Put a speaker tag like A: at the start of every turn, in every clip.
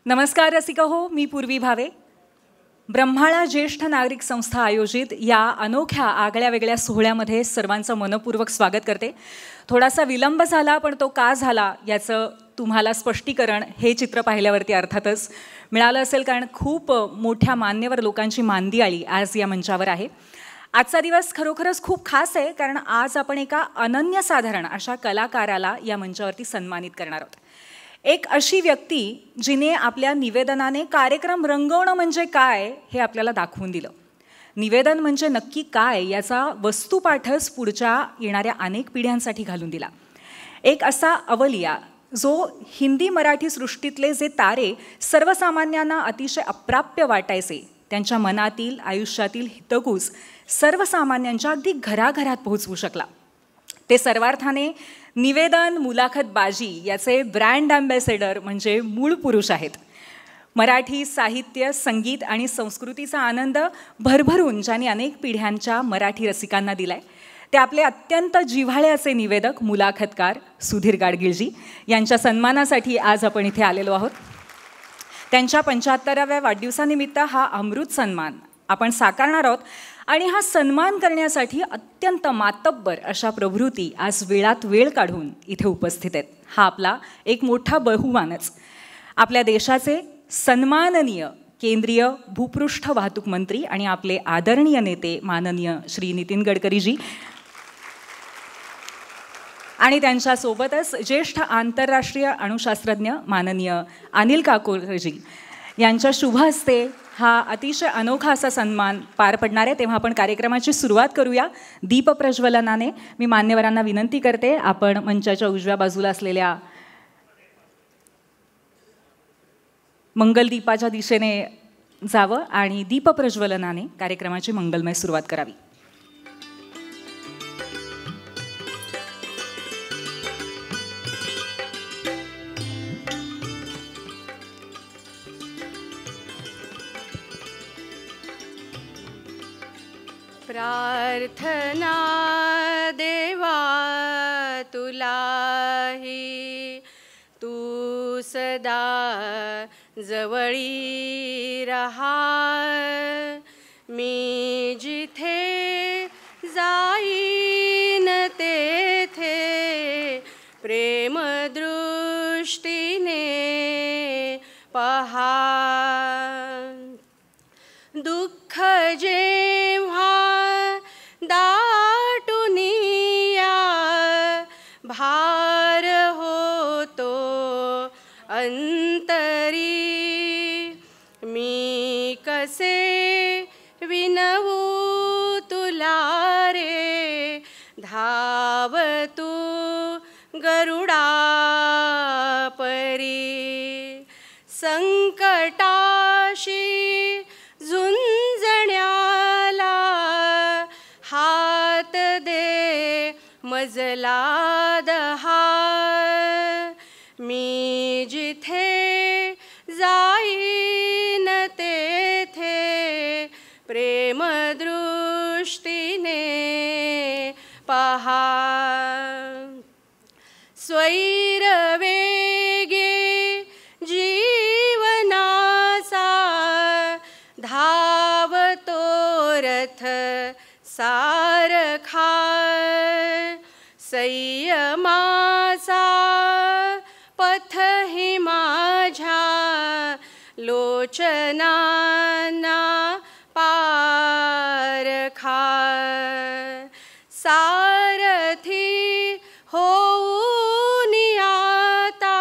A: नमस्कार रसिका हो, मी पूर्वी भावे. ब्रह्माळा ज्येष्ठ नागरिक संस्था आयोजित या अनोख्या आगळ्या वेगळ्या सोहळ्यामध्ये सर्वांचं मनपूर्वक स्वागत करते. थोडासा विलंब झाला, पण तो का झाला याचं तुम्हाला स्पष्टीकरण हे चित्र पाहिल्यावरती अर्थातच मिळालं असेल, कारण खूप मोठ्या मान्यवर लोकांची मांदियाळी आज या मंचावर आहे. आजचा दिवस खरोखरच खूप खास आहे, कारण आज आपण एका अनन्यसाधारण अशा कलाकाराला या मंचावरती सन्मानित करणार आहोत. एक अशी व्यक्ती जिने आपल्या निवेदनाने कार्यक्रम रंगवणं म्हणजे काय हे आपल्याला दाखवून दिलं. निवेदन म्हणजे नक्की काय याचा वस्तुपाठच पुढच्या येणाऱ्या अनेक पिढ्यांसाठी घालून दिला. एक असा अवलिया जो हिंदी मराठी सृष्टीतले जे तारे सर्वसामान्यांना अतिशय अप्राप्य वाटायचे, त्यांच्या मनातील आयुष्यातील हितगुज सर्वसामान्यांच्या अगदी घराघरात पोहोचवू शकला. ते सर्वार्थाने निवेदन मुलाखत बाजी याचे ब्रँड ॲम्बॅसेडर म्हणजे मूळ पुरुष आहेत. मराठी साहित्य, संगीत आणि संस्कृतीचा आनंद भरभरून ज्यांनी अनेक पिढ्यांच्या मराठी रसिकांना दिलाय, ते आपले अत्यंत जिव्हाळ्याचे निवेदक मुलाखतकार सुधीर गाडगीळजी यांच्या सन्मानासाठी आज आपण इथे आलेलो आहोत. त्यांच्या 75व्या वाढदिवसानिमित्त हा अमृत सन्मान आपण साकारणार आहोत आणि हा सन्मान करण्यासाठी अत्यंत मातब्बर अशा प्रवृत्ती आज वेळात वेळ काढून इथे उपस्थित आहेत. हा आपला एक मोठा बहुमानच. आपल्या देशाचे सन्माननीय केंद्रीय भूपृष्ठ वाहतूक मंत्री आणि आपले आदरणीय नेते माननीय श्री नितीन गडकरीजी आणि त्यांच्यासोबतच ज्येष्ठ आंतरराष्ट्रीय अणुशास्त्रज्ञ माननीय अनिल काकोडकरजी यांच्या शुभ हस्ते हा अतिशय अनोखा असा सन्मान पार पडणार आहे. तेव्हा आपण कार्यक्रमाची सुरुवात करूया दीपप्रज्वलनाने. मी मान्यवरांना विनंती करते, आपण मंचाच्या उजव्या बाजूला असलेल्या मंगलदीपाच्या दिशेने जावं आणि दीपप्रज्वलनाने कार्यक्रमाची मंगलमय सुरुवात करावी.
B: प्रार्थना देवा तुलाही, तू सदा जवळी रहा. मी जिथे जाईन तेथे प्रेम दृष्टीने पहा. दुःख जेव्हा दाटुनिया भार होतो अंतरी, मी कसे विनवू तुला रे. धाव तू गरुडा परी, संकटाशी झुंजण्याला हात दे मजला दहा. मी जिथे जाईन तेथे प्रेम दृष्टीने पहा. स्वैर वेगे जीवनाचा धावतो रथ सारखा. संयमाचा पथ ही माझ्या लोचनांना पारखा. सारथी होऊन आता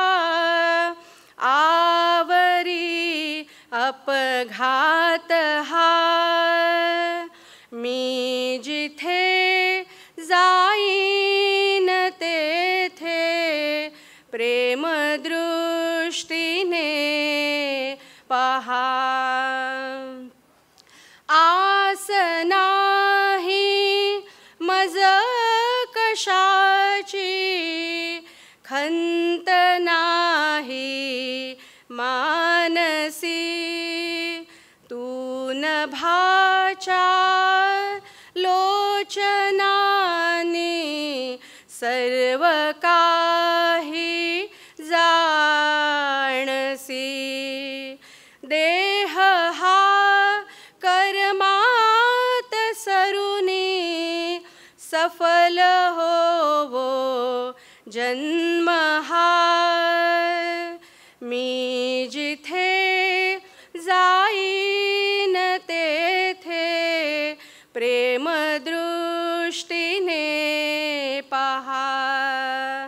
B: आवरी अपघात हा. मी जिथे जाईन तेथे प्रेम दृष्टीने पहा. आस नाही मज कशाची, खंत नाही मानसी. तू नभाच्या लोचनाने सर्व काही जाणसी. सफल होवो जन्म हा मी जिथे जाईन तेथे प्रेम दृष्टीने पहा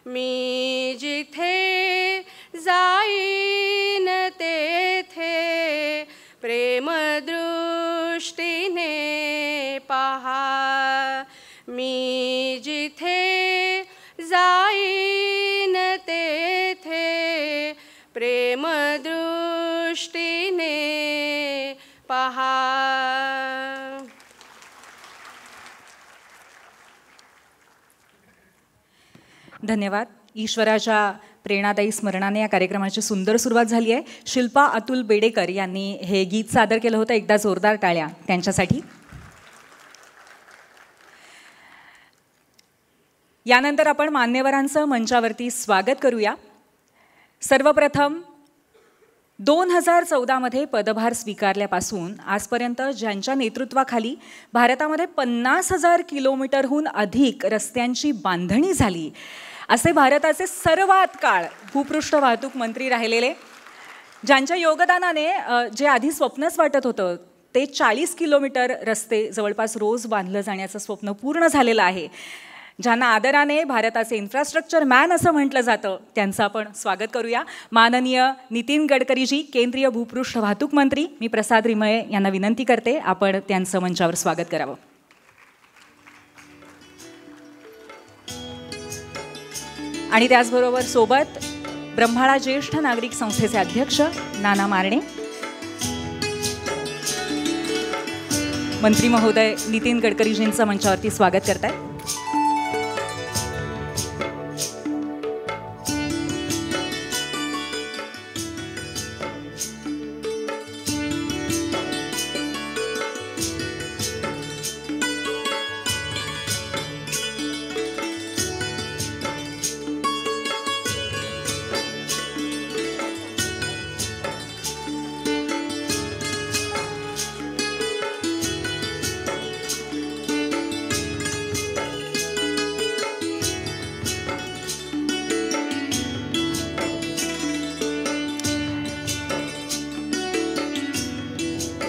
B: मी जिथे जाईन तेथे प्रेम दृष्टीने पहा मी जिथे जाईन तेथे प्रेम दृष्टीने पहा.
A: धन्यवाद. ईश्वराच्या प्रेरणादायी स्मरणाने या कार्यक्रमाची सुंदर सुरुवात झाली आहे. शिल्पा अतुल बेडेकर यांनी हे गीत सादर केलं होतं. एकदा जोरदार टाळ्या त्यांच्यासाठी. यानंतर आपण मान्यवरांचं मंचावरती स्वागत करूया. सर्वप्रथम 2014 पदभार स्वीकारल्यापासून आजपर्यंत ज्यांच्या नेतृत्वाखाली भारतामध्ये 50,000 किलोमीटरहून अधिक रस्त्यांची बांधणी झाली असे भारताचे सर्वात काळ भूपृष्ठ वाहतूक मंत्री राहिलेले, ज्यांच्या योगदानाने जे आधी स्वप्नच वाटत होतं ते 40 किलोमीटर रस्ते जवळपास रोज बांधलं जाण्याचं स्वप्न पूर्ण झालेलं आहे, ज्यांना आदराने भारताचे इन्फ्रास्ट्रक्चर मॅन असं म्हटलं जातं, त्यांचं आपण स्वागत करूया. माननीय नितीन गडकरीजी, केंद्रीय भूपृष्ठ वाहतूक मंत्री, मी प्रसाद रिमळे यांना विनंती करते आपण त्यांचं मंचावर स्वागत करावं. आणि त्याचबरोबर सोबत ब्रह्माळा ज्येष्ठ नागरिक संस्थेचे अध्यक्ष नाना मारणे, मंत्री महोदय नितीन गडकरीजींचं मंचावरती स्वागत करतायत.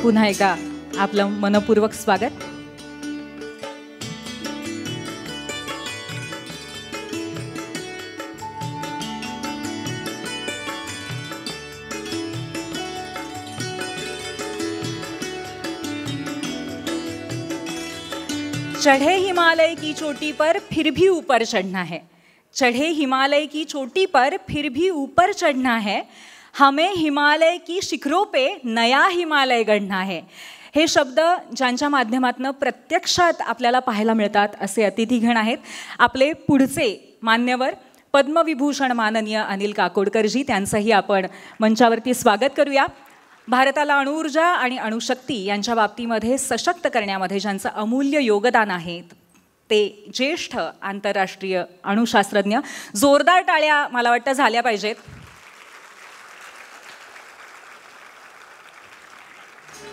A: पुन्हा एकदा आपलं मनपूर्वक स्वागत. चढ़े हिमालय की चोटी पर फिर भी ऊपर चढ़ना है, चढ़े हिमालय की चोटी पर फिर भी ऊपर चढ़ना है, हमें हिमालय की शिखरों पे नया हिमालय गढ़ना है. हे शब्द ज्यांच्या माध्यमातून प्रत्यक्षात आपल्याला पाहायला मिळतात असे अतिथीगण आहेत. आपले पुढचे मान्यवर पद्मविभूषण माननीय अनिल काकोडकरजी, त्यांचंही आपण मंचावरती स्वागत करूया. भारताला अणुऊर्जा आणि अणुशक्ती यांच्या बाबतीमध्ये सशक्त करण्यामध्ये ज्यांचं अमूल्य योगदान आहे ते ज्येष्ठ आंतरराष्ट्रीय अणुशास्त्रज्ञ. जोरदार टाळ्या मला वाटतं झाल्या पाहिजेत.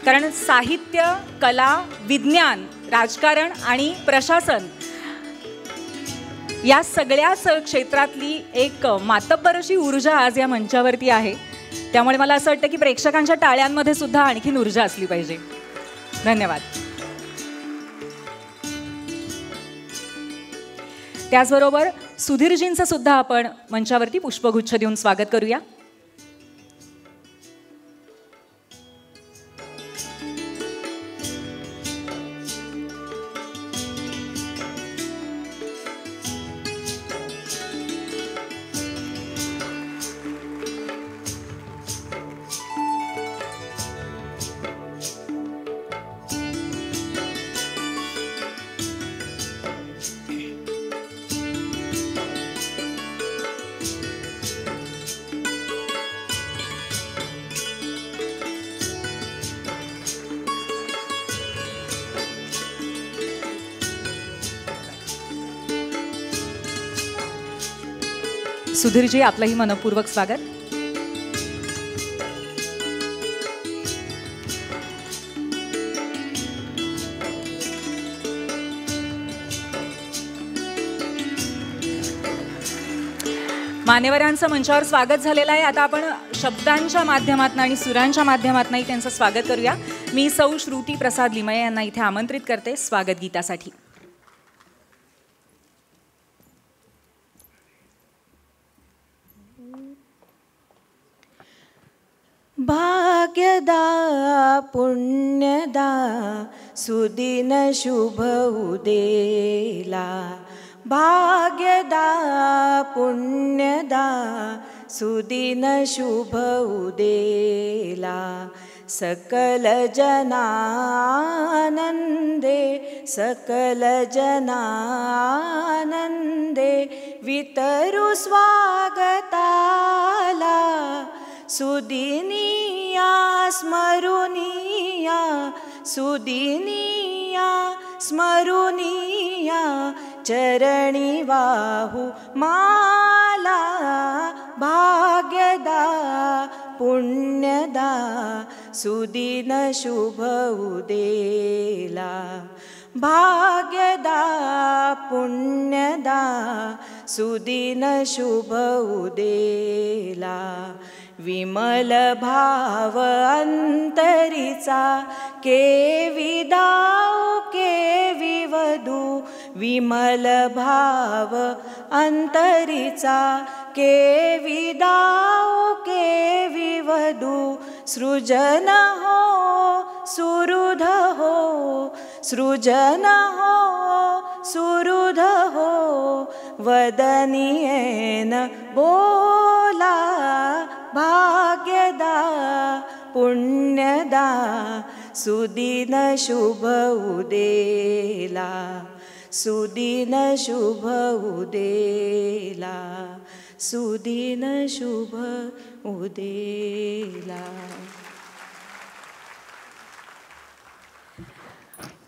A: कारण साहित्य, कला, विज्ञान, राजकारण आणि प्रशासन या सगळ्याच क्षेत्रातली एक मातब्बर अशी ऊर्जा आज या मंचावरती आहे. त्यामुळे मला असं वाटतं की प्रेक्षकांच्या टाळ्यांमध्ये सुद्धा आणखीन ऊर्जा असली पाहिजे. धन्यवाद. त्याचबरोबर सुधीरजींचं सुद्धा आपण मंचावरती पुष्पगुच्छ देऊन स्वागत करूया. सुधीरजी, आपलंही मनपूर्वक स्वागत. मान्यवरांचं मंचावर स्वागत झालेलं आहे. आता आपण शब्दांच्या माध्यमातून आणि सुरांच्या माध्यमातूनही त्यांचं स्वागत करूया. मी सौ श्रुती प्रसाद लिमये यांना इथे आमंत्रित करते स्वागत गीतासाठी.
C: भाग्यदा पुण्यदा सुदिन शुभ उदेला. भाग्यदा पुण्यदा सुदिन शुभ उदेला. सकल जनानंदे सकल जनानंदे वितरु स्वागताला. सुदिनिया स्मरुनिया सुदिनिया स्मरुनिया चरणी वाहु माला. भाग्यदा पुण्यदा सुदिन शुभ उदेला. भाग्यदा पुण्यदा सुदिन शुभ उदेला. विमल भाव अंतरीचा केविदाऊ केविवधू. विमल भाव अंतरीचा केविदाऊ केविवधू. सृजन हो सुहृद हो सृजन हो सुहृद हो. वदनीयेन बोला. भाग्यदा पुण्यदा सुदिन शुभ उदेला. सुदिन शुभ उदेला. सुदिन शुभ उदेला.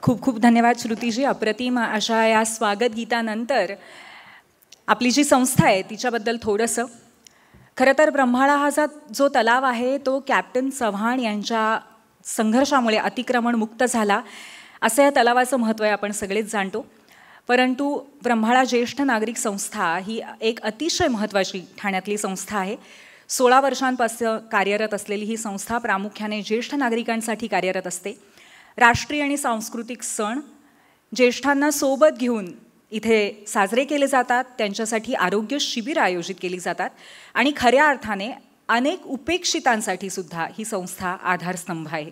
A: खूप खूप धन्यवाद श्रुतीजी. अप्रतिम अशा या स्वागत गीतानंतर आपली जी संस्था आहे तिच्याबद्दल थोडंसं. खरं तर ब्रह्माळा हा जो तलाव आहे तो कॅप्टन चव्हाण यांच्या संघर्षामुळे अतिक्रमण मुक्त झाला असं या तलावाचं महत्त्व आहे, आपण सगळेच जाणतो. परंतु ब्रह्माळा ज्येष्ठ नागरिक संस्था ही एक अतिशय महत्त्वाची ठाण्यातली संस्था आहे. 16 वर्षांपासून कार्यरत असलेली ही संस्था प्रामुख्याने ज्येष्ठ नागरिकांसाठी कार्यरत असते. राष्ट्रीय आणि सांस्कृतिक सण ज्येष्ठांना सोबत घेऊन इथे साजरे केले जातात. त्यांच्यासाठी आरोग्य शिबिरं आयोजित केली जातात आणि खऱ्या अर्थाने अनेक उपेक्षितांसाठी सुद्धा ही संस्था आधारस्तंभ आहे.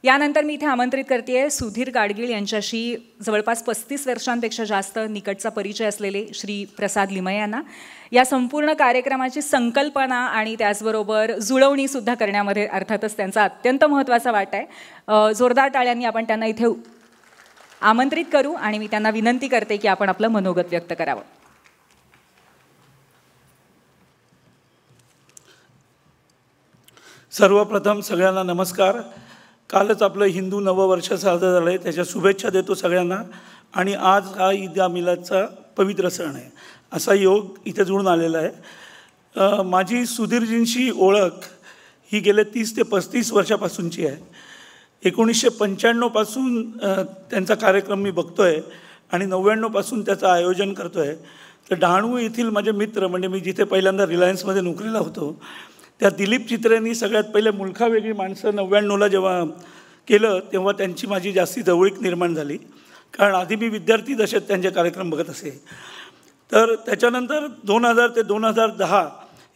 A: यानंतर मी इथे आमंत्रित करते सुधीर गाडगीळ यांच्याशी जवळपास 35 वर्षांपेक्षा जास्त निकटचा परिचय असलेले श्री प्रसाद लिमये यांना. या संपूर्ण कार्यक्रमाची संकल्पना आणि त्याचबरोबर जुळवणीसुद्धा करण्यामध्ये अर्थातच त्यांचा अत्यंत महत्त्वाचा वाटा आहे. जोरदार टाळ्यांनी आपण त्यांना इथे आमंत्रित करू आणि मी त्यांना विनंती करते की आपण आपलं मनोगत व्यक्त करावं.
D: सर्वप्रथम सगळ्यांना नमस्कार. कालच आपलं हिंदू नववर्ष साजरं झालं आहे, त्याच्या शुभेच्छा देतो सगळ्यांना. आणि आज हा ईद मिलादचा पवित्र सण आहे. असा योग इथे जुळून आलेला आहे. माझी सुधीरजींशी ओळख ही गेले 30 ते 35 वर्षापासूनची आहे. 1995 पासून त्यांचा कार्यक्रम मी बघतो आहे आणि 99 पासून त्याचं आयोजन करतो आहे. तर डहाणू येथील माझे मित्र म्हणजे मी जिथे पहिल्यांदा रिलायन्समध्ये नोकरीला होतो त्या दिलीप चित्रेंनी सगळ्यात पहिले मुलखा वेगळी माणसं 99ला जेव्हा केलं तेव्हा त्यांची माझी जास्ती जवळीक निर्माण झाली. कारण आधी मी विद्यार्थी दशेत त्यांचे कार्यक्रम बघत असे. तर त्याच्यानंतर 2000 ते 2010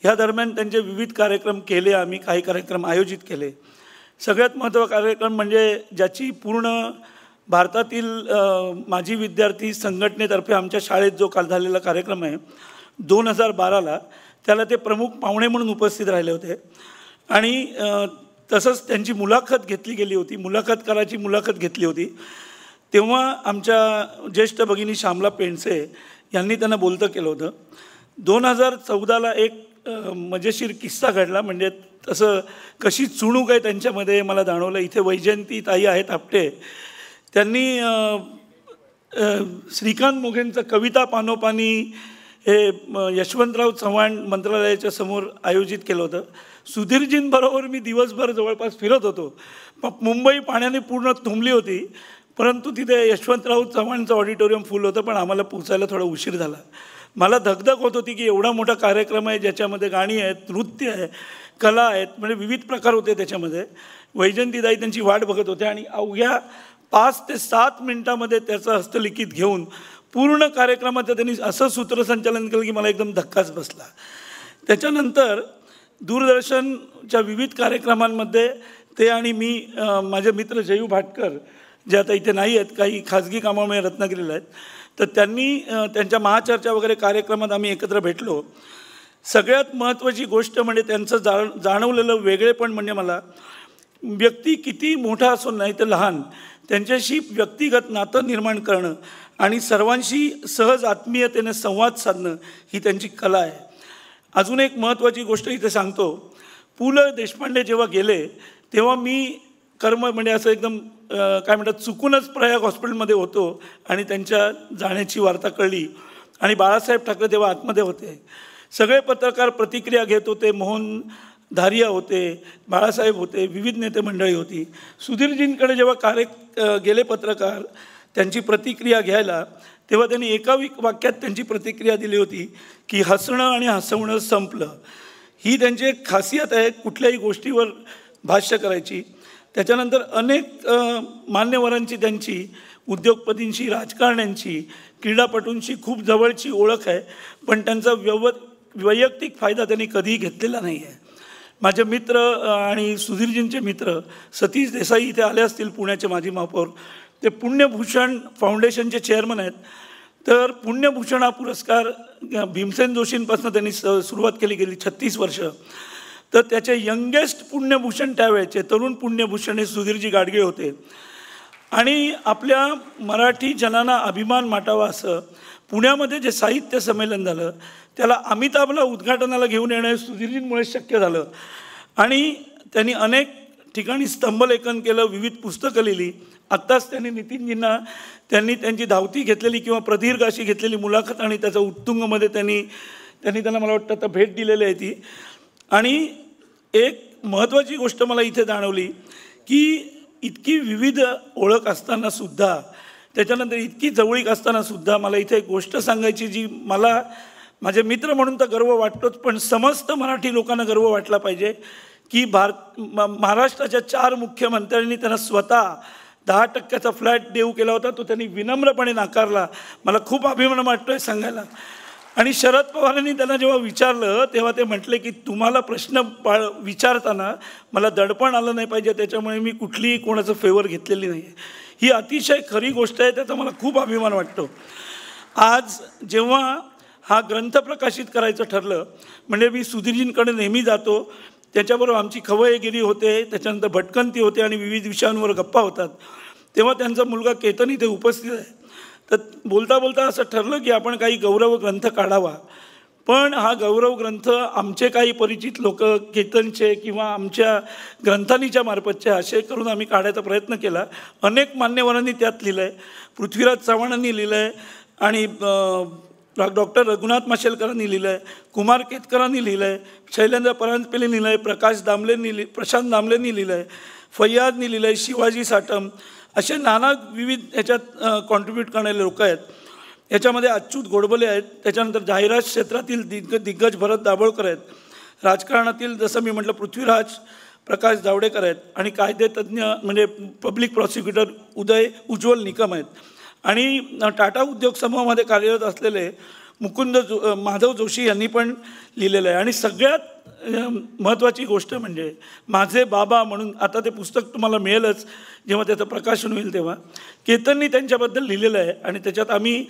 D: ह्या दरम्यान त्यांचे विविध कार्यक्रम केले. आम्ही काही कार्यक्रम आयोजित केले. सगळ्यात महत्त्वाचा कार्यक्रम म्हणजे ज्याची पूर्ण भारतातील माजी विद्यार्थी संघटनेतर्फे आमच्या शाळेत जो काल झालेला कार्यक्रम आहे 2012ला, त्याला ते प्रमुख पाहुणे म्हणून उपस्थित राहिले होते. आणि तसंच त्यांची मुलाखत घेतली गेली होती, मुलाखतकाराची मुलाखत घेतली होती. तेव्हा आमच्या ज्येष्ठ भगिनी श्यामला पेंडसे यांनी त्यांना बोलतं केलं होतं. 2014ला एक मजेशीर किस्सा घडला. म्हणजे तसं कशी चुणूक आहे त्यांच्यामध्ये मला जाणवलं. इथे वैजयंती ताई आहेत आपटे, त्यांनी श्रीकांत मोघेंचं कविता पानोपानी हे यशवंतराव चव्हाण मंत्रालयाच्या समोर आयोजित केलं होतं. सुधीरजींबरोबर मी दिवसभर जवळपास फिरत होतो. मुंबई पाण्याने पूर्ण तुंबली होती, परंतु तिथे यशवंतराव चव्हाणचं ऑडिटोरियम फुल होतं, पण आम्हाला पोचायला थोडा उशीर झाला. मला धगधग होत होती की एवढा मोठा कार्यक्रम आहे ज्याच्यामध्ये गाणी आहेत, नृत्य आहे, कला आहेत, म्हणजे विविध प्रकार होते त्याच्यामध्ये. वैजंतीदाई त्यांची वाट बघत होते आणि अवघ्या 5 ते 7 मिनिटामध्ये त्याचं हस्तलिखित घेऊन पूर्ण कार्यक्रमाचं त्यांनी असं सूत्रसंचालन केलं की मला एकदम धक्काच बसला. त्याच्यानंतर दूरदर्शनच्या विविध कार्यक्रमांमध्ये ते आणि मी, माझे मित्र जयू भाटकर जे आता इथे नाही आहेत, काही खाजगी कामामुळे रत्नागिरीला आहेत, तर त्यांनी त्यांच्या महाचर्चा वगैरे कार्यक्रमात आम्ही एकत्र भेटलो. सगळ्यात महत्त्वाची गोष्ट म्हणजे त्यांचं जाणवलेलं वेगळेपण म्हणजे मला व्यक्ती किती मोठा असो नाही तर लहान, त्यांच्याशी व्यक्तिगत नातं निर्माण करणं आणि सर्वांशी सहज आत्मीयतेने संवाद साधणं ही त्यांची कला आहे. अजून एक महत्त्वाची गोष्ट इथे सांगतो. पु ल देशपांडे जेव्हा गेले तेव्हा मी म्हणजे असं एकदम काय म्हणतात चुकूनच प्रयाग हॉस्पिटलमध्ये होतो आणि त्यांच्या जाण्याची वार्ता कळली आणि बाळासाहेब ठाकरे तेव्हा आतमध्ये होते. सगळे पत्रकार प्रतिक्रिया घेत होते. मोहन धारिया होते, बाळासाहेब होते, विविध नेते मंडळी होती. सुधीरजींकडे जेव्हा गेले पत्रकार त्यांची प्रतिक्रिया घ्यायला, तेव्हा त्यांनी एका वाक्यात त्यांची प्रतिक्रिया दिली होती की हसणं आणि हसवणं संपलं. ही त्यांची एक खासियत आहे कुठल्याही गोष्टीवर भाष्य करायची. त्याच्यानंतर अनेक मान्यवरांची, त्यांची उद्योगपतींची, राजकारण्यांची, क्रीडापटूंची खूप जवळची ओळख आहे, पण त्यांचा वैयक्तिक फायदा त्यांनी कधीही घेतलेला नाही आहे. माझे मित्र आणि सुधीरजींचे मित्र सतीश देसाई इथे आले असतील, पुण्याचे माजी महापौर, ते पुण्यभूषण फाउंडेशनचे चेअरमन आहेत. तर पुण्यभूषण हा पुरस्कार भीमसेन जोशींपासून त्यांनी सुरुवात केली गेली 36 वर्ष. तर त्याचे यंगेस्ट पुण्यभूषण त्यावेळेचे तरुण पुण्यभूषण हे सुधीरजी गाडगे होते. आणि आपल्या मराठी जनांना अभिमान माटावा असं पुण्यामध्ये जे साहित्य संमेलन झालं त्याला अमिताभला उद्घाटनाला घेऊन येणं सुधीरजींमुळे शक्य झालं. आणि त्यांनी अनेक ठिकाणी स्तंभलेखन केलं, विविध पुस्तकं लिहिली. आत्ताच त्यांनी नितीनजींना त्यांची धावती घेतलेली किंवा प्रदीर्घ अशी घेतलेली मुलाखत आणि त्याचा उत्तुंगमध्ये त्यांनी त्यांना मला वाटतं आता भेट दिलेली आहे ती. आणि एक महत्त्वाची गोष्ट मला इथे जाणवली की इतकी विविध ओळख असतानासुद्धा, त्याच्यानंतर इतकी जवळीक असतानासुद्धा मला इथे एक गोष्ट सांगायची जी मला माझे मित्र म्हणून तर गर्व वाटतोच, पण समस्त मराठी लोकांना गर्व वाटला पाहिजे की महाराष्ट्राच्या 4 मुख्यमंत्र्यांनी त्यांना स्वतः 10% फ्लॅट देऊ केला होता, तो त्यांनी विनम्रपणे नाकारला. मला खूप अभिमान वाटतो आहे सांगायला. आणि शरद पवारांनी त्यांना जेव्हा विचारलं तेव्हा ते म्हटले की तुम्हाला प्रश्न विचारताना मला दडपण आलं नाही पाहिजे, त्याच्यामुळे मी कुठलीही कोणाचं फेवर घेतलेली नाही आहे. ही अतिशय खरी गोष्ट आहे, त्याचा मला खूप अभिमान वाटतो. आज जेव्हा हा ग्रंथ प्रकाशित करायचं ठरलं, म्हणजे मी सुधीरजींकडे नेहमी जातो, त्याच्याबरोबर आमची खवयगिरी होते, त्याच्यानंतर भटकंती होते आणि विविध विषयांवर गप्पा होतात. तेव्हा त्यांचा मुलगा केतन इथे उपस्थित आहे. तर बोलता बोलता असं ठरलं की आपण काही गौरव ग्रंथ काढावा. पण हा गौरव ग्रंथ आमचे काही परिचित लोक, केतनचे किंवा आमच्या ग्रंथानीच्या मार्फतचे असे करून आम्ही काढायचा प्रयत्न केला. अनेक मान्यवरांनी त्यात लिहिलं आहे. पृथ्वीराज चव्हाणांनी लिहिलं आहे आणि डॉक्टर रघुनाथ माशेलकरांनी लिहिलं आहे, कुमार केतकरांनी लिहिलं आहे, शैलेंद्र परांजपेंनी लिहिलं आहे, प्रशांत दामलेंनी लिहिलं आहे, फैयादनी लिहिलं आहे, शिवाजी साटम, असे नाना विविध याच्यात कॉन्ट्रीब्यूट करणारे लोक आहेत. याच्यामध्ये अच्युत गोडबोले आहेत, त्याच्यानंतर जाहिरात क्षेत्रातील दिग्गज भरत दाभोळकर आहेत, राजकारणातील जसं मी म्हटलं पृथ्वीराज प्रकाश जावडेकर आहेत आणि कायदेतज्ञ म्हणजे पब्लिक प्रॉसिक्युटर उज्ज्वल निकम आहेत. आणि टाटा उद्योग समूहामध्ये कार्यरत असलेले माधव जोशी यांनी पण लिहिलेलं आहे. आणि सगळ्यात महत्त्वाची गोष्ट म्हणजे माझे बाबा म्हणून, आता ते पुस्तक तुम्हाला मिळेलच जेव्हा त्याचं प्रकाशन होईल तेव्हा, केतननी त्यांच्याबद्दल लिहिलेलं आहे. आणि त्याच्यात आम्ही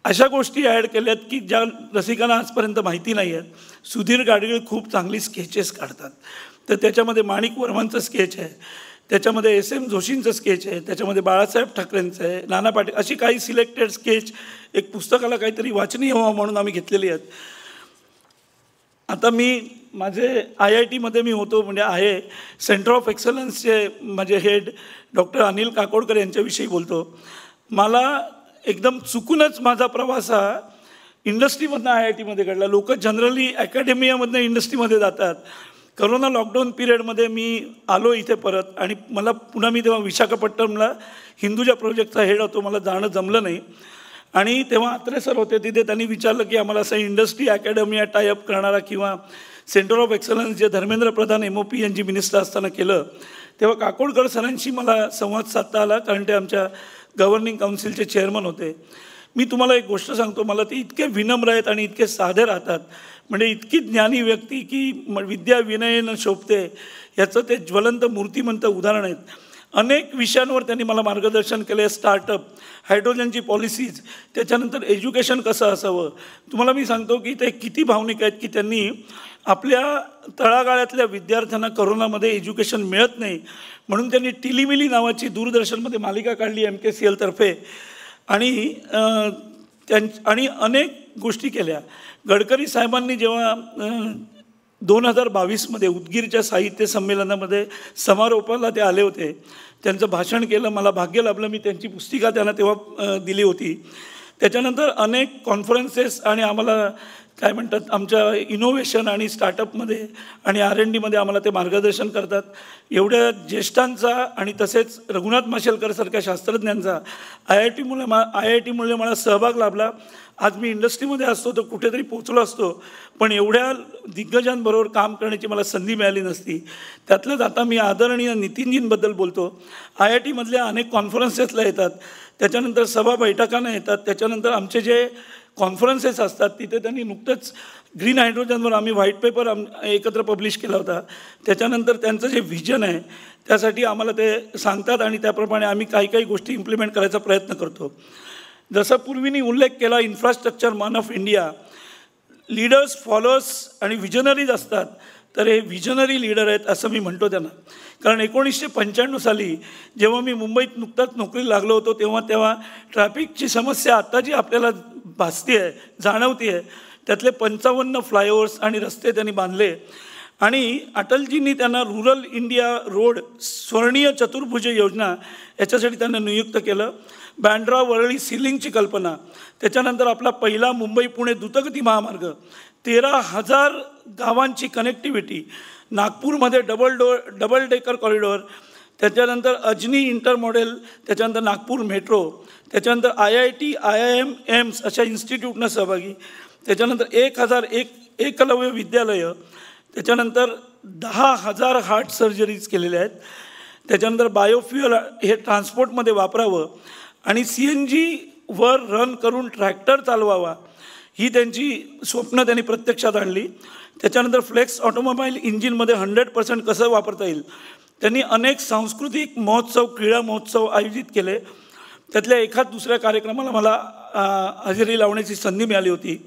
D: अशा गोष्टी ॲड केल्यात की ज्या रसिकांना आजपर्यंत माहिती नाही आहेत. सुधीर गाडगे खूप चांगली स्केचेस काढतात. तर त्याच्यामध्ये माणिक वर्मांचं स्केच आहे, त्याच्यामध्ये SM जोशींचं स्केच आहे, त्याच्यामध्ये बाळासाहेब ठाकरेंचं आहे, नाना पाटील, अशी काही सिलेक्टेड स्केच एक पुस्तकाला काहीतरी वाचनीय व्हावं म्हणून आम्ही घेतलेली आहेत. आता माझे IITमध्ये मी होतो, म्हणजे आहे सेंटर ऑफ एक्सलन्सचे माझे हेड डॉक्टर अनिल काकोडकर यांच्याविषयी बोलतो. मला एकदम चुकूनच माझा प्रवास हा इंडस्ट्रीमधनं IITमध्ये घडला. लोक जनरली अकॅडमियामधनं इंडस्ट्रीमध्ये जातात. करोना लॉकडाऊन पिरियडमध्ये मी आलो इथे परत आणि मला पुन्हा मी तेव्हा विशाखापट्टणमला हिंदूजा प्रोजेक्टचा हेड होतो, मला जाणं जमलं नाही. आणि तेव्हा अत्रे सर होते तिथे. त्यांनी विचारलं की आम्हाला असं इंडस्ट्री अकॅडमी टायअप करणारा किंवा सेंटर ऑफ एक्सलन्स जे धर्मेंद्र प्रधान MOP यांची मिनिस्टर असताना केलं, तेव्हा काकोडकर सरांशी मला संवाद साधता आला, कारण ते आमच्या गव्हर्निंग काउन्सिलचे चेअरमन होते. मी तुम्हाला एक गोष्ट सांगतो, मला ते इतके विनम्र आहेत आणि इतके साधे राहतात, म्हणजे इतकी ज्ञानी व्यक्ती की विद्या विनयेन शोभते याचं ते ज्वलंत मूर्तिमंत उदाहरण आहेत. अनेक विषयांवर त्यांनी मला मार्गदर्शन केले. स्टार्टअप, हायड्रोजनची पॉलिसीज, त्याच्यानंतर एज्युकेशन कसं असावं. तुम्हाला मी सांगतो की ते किती भावनिक आहेत की त्यांनी आपल्या तळागाळातल्या विद्यार्थ्यांना करोनामध्ये एज्युकेशन मिळत नाही म्हणून त्यांनी टिलीमिली नावाची दूरदर्शनमध्ये मालिका काढली MKCL तर्फे आणि अनेक गोष्टी केल्या. गडकरी साहेबांनी जेव्हा 2022मध्ये उदगीरच्या साहित्य संमेलनामध्ये समारोपाला ते आले होते, त्यांचं भाषण केलं, मला भाग्य लाभलं, मी त्यांची पुस्तिका त्यांना तेव्हा दिली होती. त्याच्यानंतर अनेक कॉन्फरन्सेस आणि आम्हाला काय म्हणतात आमच्या इनोव्हेशन आणि स्टार्टअपमध्ये आणि R&Dमध्ये आम्हाला ते मार्गदर्शन करतात. एवढ्या ज्येष्ठांचा आणि तसेच रघुनाथ माशेलकरसारख्या शास्त्रज्ञांचा IITमुळे मला सहभाग लाभला. आज मी इंडस्ट्रीमध्ये असतो तर कुठेतरी पोचलो असतो, पण एवढ्या दिग्गजांबरोबर काम करण्याची मला संधी मिळाली नसती. त्यातलंच आता मी आदरणीय नितीनजींबद्दल बोलतो. IITमधल्या अनेक कॉन्फरन्सेसला येतात, त्याच्यानंतर सभा बैठकांना येतात, त्याच्यानंतर आमचे जे कॉन्फरन्सेस असतात तिथे त्यांनी नुकतंच ग्रीन हायड्रोजनवर आम्ही व्हाईट पेपर एकत्र पब्लिश केला होता. त्याच्यानंतर त्यांचं जे व्हिजन आहे त्यासाठी आम्हाला ते सांगतात आणि त्याप्रमाणे आम्ही काही गोष्टी इम्प्लिमेंट करायचा प्रयत्न करतो. जसं पूर्वीनी उल्लेख केला, infrastructure man of India, leaders followers आणि विजनरीज असतात, तर हे विजनरी लीडर आहेत असं मी म्हणतो त्यांना. कारण 1995 साली जेव्हा मी मुंबईत नुकताच नोकरीला लागलो होतो तेव्हा ट्रॅफिकची समस्या आत्ता जी आपल्याला भासते आहे, जाणवते आहे, त्यातले 55 फ्लायओव्हर्स आणि रस्ते त्यांनी बांधले आणि अटलजींनी त्यांना रुरल इंडिया रोड स्वर्णीय चतुर्भुज योजना याच्यासाठी त्यांना नियुक्त केलं. बँड्रा वरळी सिलिंगची कल्पना, त्याच्यानंतर आपला पहिला मुंबई पुणे द्रुतगती महामार्ग, 13,000 गावांची कनेक्टिव्हिटी, नागपूरमध्ये डबल डेकर कॉरिडॉर, त्याच्यानंतर अजनी इंटरमॉडेल, त्याच्यानंतर नागपूर मेट्रो, त्याच्यानंतर IIT IIM एम्स अशा इन्स्टिट्यूटनं सहभागी, त्याच्यानंतर 1,001 एकलव्य विद्यालयं, त्याच्यानंतर 10,000 हार्ट सर्जरीज केलेल्या आहेत, त्याच्यानंतर बायोफ्युअल हे ट्रान्सपोर्टमध्ये वापरावं आणि CNGवर रन करून ट्रॅक्टर चालवावा ही त्यांची स्वप्न त्यांनी प्रत्यक्षात आणली. त्याच्यानंतर फ्लेक्स ऑटोमोबाईल इंजिनमध्ये 100% कसं वापरता येईल. त्यांनी अनेक सांस्कृतिक महोत्सव, क्रीडा महोत्सव आयोजित केले. त्यातल्या एखाद दुसऱ्या कार्यक्रमाला मला हजेरी लावण्याची संधी मिळाली होती.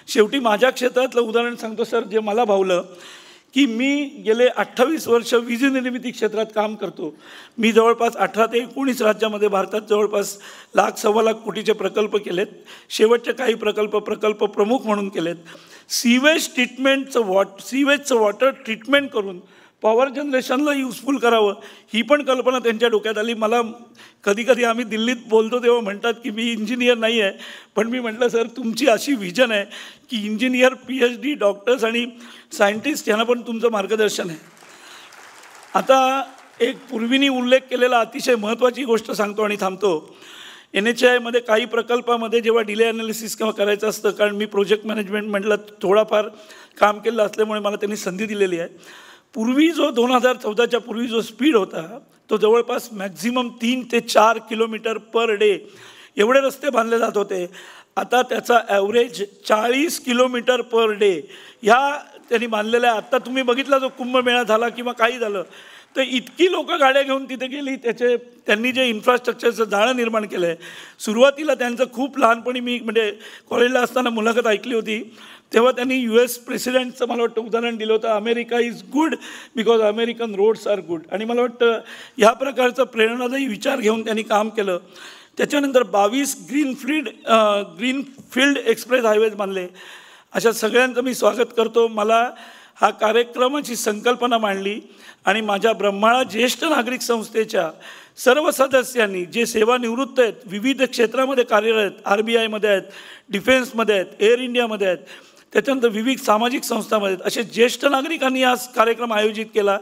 D: शेवटी माझ्या क्षेत्रातलं उदाहरण सांगतो सर, जे मला भावलं की मी गेले 28 वर्ष वीज निर्मिती क्षेत्रात काम करतो. मी जवळपास 18 ते 19 राज्यामध्ये भारतात जवळपास 1,00,000-1,25,00,000 कोटीचे प्रकल्प केलेत. शेवटचे काही प्रकल्प प्रमुख म्हणून केलेत. सीवेजचं वॉटर ट्रीटमेंट करून पॉवर जनरेशनला युजफुल करावं ही पण कल्पना त्यांच्या डोक्यात आली. मला कधी आम्ही दिल्लीत बोलतो तेव्हा म्हणतात की मी इंजिनियर नाही आहे, पण मी म्हटलं सर तुमची अशी व्हिजन आहे की इंजिनियर, PhD, डॉक्टर्स आणि सायंटिस्ट यांना पण तुमचं मार्गदर्शन आहे. आता एक पूर्वीनी उल्लेख केलेला अतिशय महत्त्वाची गोष्ट सांगतो आणि थांबतो. NHAIमध्ये काही प्रकल्पामध्ये जेव्हा डिले ॲनालिसिस किंवा करायचं असतं, कारण मी प्रोजेक्ट मॅनेजमेंट म्हटलं थोडाफार काम केलं असल्यामुळे मला त्यांनी संधी दिलेली आहे. पूर्वी जो 2014च्या पूर्वी जो स्पीड होता तो जवळपास मॅक्झिमम 3 ते 4 किलोमीटर पर डे एवढे रस्ते बांधले जात होते. आता त्याचा ॲव्हरेज 40 किलोमीटर पर डे ह्या त्यांनी बांधलेला आहे. आत्ता तुम्ही बघितला जो कुंभमेळा झाला किंवा काही झालं तर इतकी लोकं गाड्या घेऊन तिथे गेली. त्यांनी जे इन्फ्रास्ट्रक्चरचं जाळं निर्माण केलं आहे. सुरुवातीला त्यांचं खूप लहानपणी मी म्हणजे कॉलेजला असताना मुलाखत ऐकली होती तेव्हा त्यांनी US प्रेसिडेंटचं मला वाटतं उदाहरण दिलं होतं, America is good because American roads are good. आणि मला वाटतं ह्या प्रकारचा प्रेरणादायी विचार घेऊन त्यांनी काम केलं. त्याच्यानंतर 22 ग्रीनफील्ड एक्सप्रेस हायवेज बांधले. अशा सगळ्यांचं मी स्वागत करतो. मला हा कार्यक्रमाची संकल्पना मांडली आणि माझ्या ब्रह्माळा ज्येष्ठ नागरिक संस्थेच्या सर्व सदस्यांनी जे सेवानिवृत्त आहेत, विविध क्षेत्रामध्ये कार्यरत आहेत, RBIमध्ये आहेत, डिफेन्समध्ये आहेत, एअर इंडियामध्ये आहेत, त्याच्यानंतर विविध सामाजिक संस्थांमध्ये आहेत, असे ज्येष्ठ नागरिकांनी हा कार्यक्रम आयोजित केला.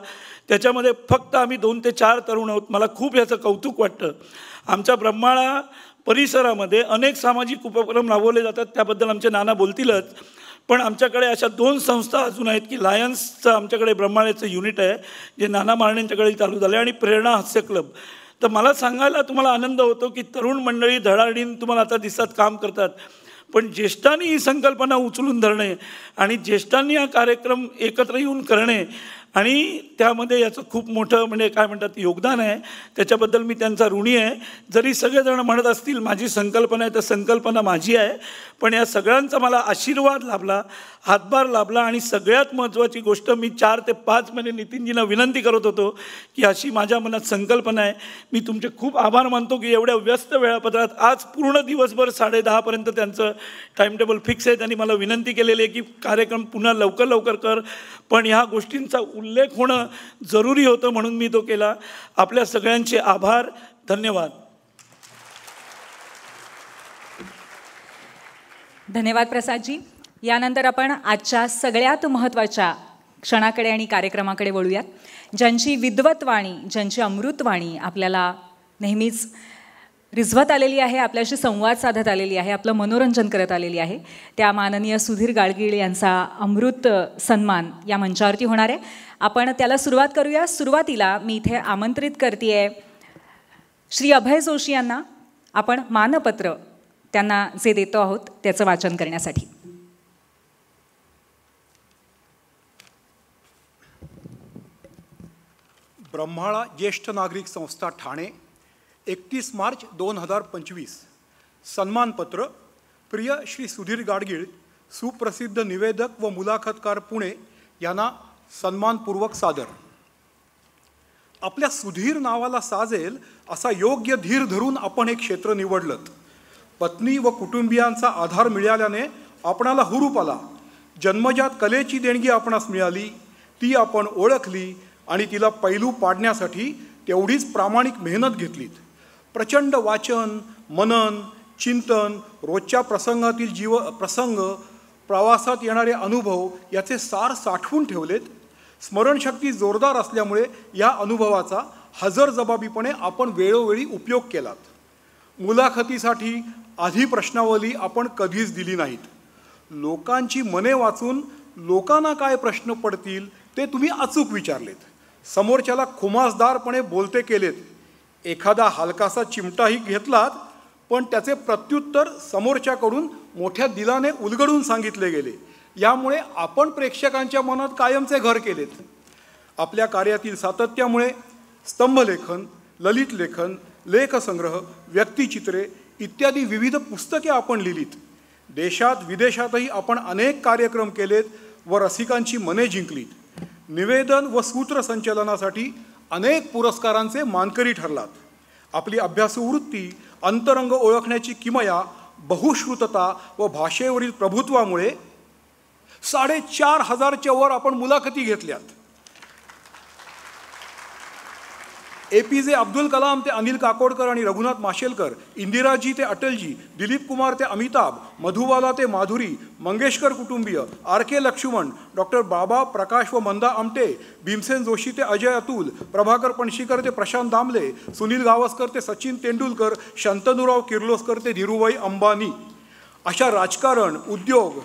D: त्याच्यामध्ये फक्त आम्ही 2 ते 4 तरुण आहोत. मला खूप याचं कौतुक वाटतं. आमच्या ब्रह्माळा परिसरामध्ये अनेक सामाजिक उपक्रम राबवले जातात, त्याबद्दल आमचे नाना बोलतीलच. पण आमच्याकडे अशा 2 संस्था अजून आहेत की लायन्सचं आमच्याकडे ब्रह्माळ्याचं युनिट आहे जे नाना मारण्यांच्याकडे चालू झालं आहे, आणि प्रेरणा हास्य क्लब. तर मला सांगायला तुम्हाला आनंद होतो की तरुण मंडळी धडाडीन तुम्हाला आता दिसतात काम करतात, पण ज्येष्ठांनी ही संकल्पना उचलून धरणे आणि ज्येष्ठांनी हा कार्यक्रम एकत्र येऊन करणे आणि त्यामध्ये याचं खूप मोठं म्हणजे काय म्हणतात योगदान आहे. त्याच्याबद्दल मी त्यांचा ऋणी आहे. जरी सगळेजण म्हणत असतील माझी संकल्पना आहे तर संकल्पना माझी आहे, पण या सगळ्यांचा मला आशीर्वाद लाभला, हातभार लाभला. आणि सगळ्यात महत्त्वाची गोष्ट, मी 4 ते 5 महिने नितीनजींना विनंती करत होतो की अशी माझ्या मनात संकल्पना आहे. मी तुमचे खूप आभार मानतो की एवढ्या व्यस्त वेळापत्रात आज पूर्ण दिवसभर 10:30पर्यंत त्यांचं टाईमटेबल फिक्स आहे. त्यांनी मला विनंती केलेली आहे की कार्यक्रम पुन्हा लवकर कर, पण ह्या गोष्टींचा उल्लेख होणं जरुरी होतं म्हणून मी तो केला. आपल्या सगळ्यांचे आभार, धन्यवाद.
A: धन्यवाद प्रसादजी. यानंतर आपण आजच्या सगळ्यात महत्त्वाच्या क्षणाकडे आणि कार्यक्रमाकडे वळूयात. ज्यांची विद्वत्वाणी, ज्यांची अमृतवाणी आपल्याला नेहमीच रिझवत आलेली आहे, आपल्याशी संवाद साधत आलेली आहे, आपलं मनोरंजन करत आलेली आहे, त्या माननीय सुधीर गाडगीळ यांचा अमृत सन्मान या मंचावरती होणार आहे. आपण त्याला सुरुवात करूया. सुरुवातीला मी इथे आमंत्रित करते आहे श्री अभय जोशी यांना. आपण मानपत्र त्यांना जे देतो आहोत त्याचं वाचन करण्यासाठी.
E: ब्रह्माळा ज्येष्ठ नागरिक संस्था ठाणे, 31 मार्च 2025. सन्मानपत्र. प्रिय श्री सुधीर गाडगीळ, सुप्रसिद्ध निवेदक व मुलाखतकार, पुणे, यांना सन्मानपूर्वक सादर. आपल्या सुधीर नावाला साजेल असा योग्य धीर धरून आपण एक क्षेत्र निवडलं. पत्नी व कुटुंबियांचा आधार मिळाल्याने आपणाला हुरूप आला. जन्मजात कलेची देणगी आपणास मिळाली, ती आपण ओळखली आणि तिला पैलू पाडण्यासाठी तेवढीच प्रामाणिक मेहनत घेतलीत. प्रचंड वाचन, मनन, चिंतन, रोजच्या प्रसंगातील प्रसंग, प्रवासात येणारे अनुभव याचे सार साठवून ठेवलेत. स्मरणशक्ती जोरदार असल्यामुळे या अनुभवाचा हजरजबाबीपणे आपण वेळोवेळी उपयोग केलात. मुलाखतीसाठी आधी प्रश्नावली आपण कधीच दिली नाहीत. लोकांची मने वाचून लोकांना काय प्रश्न पडतील ते तुम्ही अचूक विचारलेत. समोरच्याला खुमासदारपणे बोलते केलेत. एखादा हलकासा चिमटाही घेतलात, पण त्याचे प्रत्युत्तर समोरच्याकडून मोठ्या दिलाने उलगडून सांगितले गेले. यामुळे आपण प्रेक्षकांच्या मनात कायमचे घर केलेत. आपल्या कार्यातील सातत्यामुळे स्तंभलेखन, ललित लेखन, लेखसंग्रह, व्यक्तिचित्रे इत्यादी विविध पुस्तके आपण लिहिलीत. देशात विदेशातही आपण अनेक कार्यक्रम केलेत व रसिकांची मने जिंकलीत. निवेदन व सूत्रसंचलनासाठी अनेक पुरस्कारांचे मानकरी ठरलात. आपली अभ्यासू वृत्ती, अंतरंग ओळखण्याची किमया, बहुश्रुतता व भाषेवरील प्रभुत्वामुळे 4,500च्या वर आपण मुलाखती घेतल्यात. APJ अब्दुल कलाम ते अनिल काकोडकर आणि रघुनाथ माशेलकर, इंदिराजी ते अटलजी, दिलीप कुमार ते अमिताभ, मधुबाला ते माधुरी, मंगेशकर कुटुंबीय, RK लक्ष्मण, डॉक्टर बाबा प्रकाश व मंदा आमटे, भीमसेन जोशी ते अजय अतुल, प्रभाकर पणशीकर ते प्रशांत दामले, सुनील गावस्कर ते सचिन तेंडुलकर, शंतनुराव किर्लोस्कर ते धीरूभाई अंबानी, अशा राजकारण, उद्योग,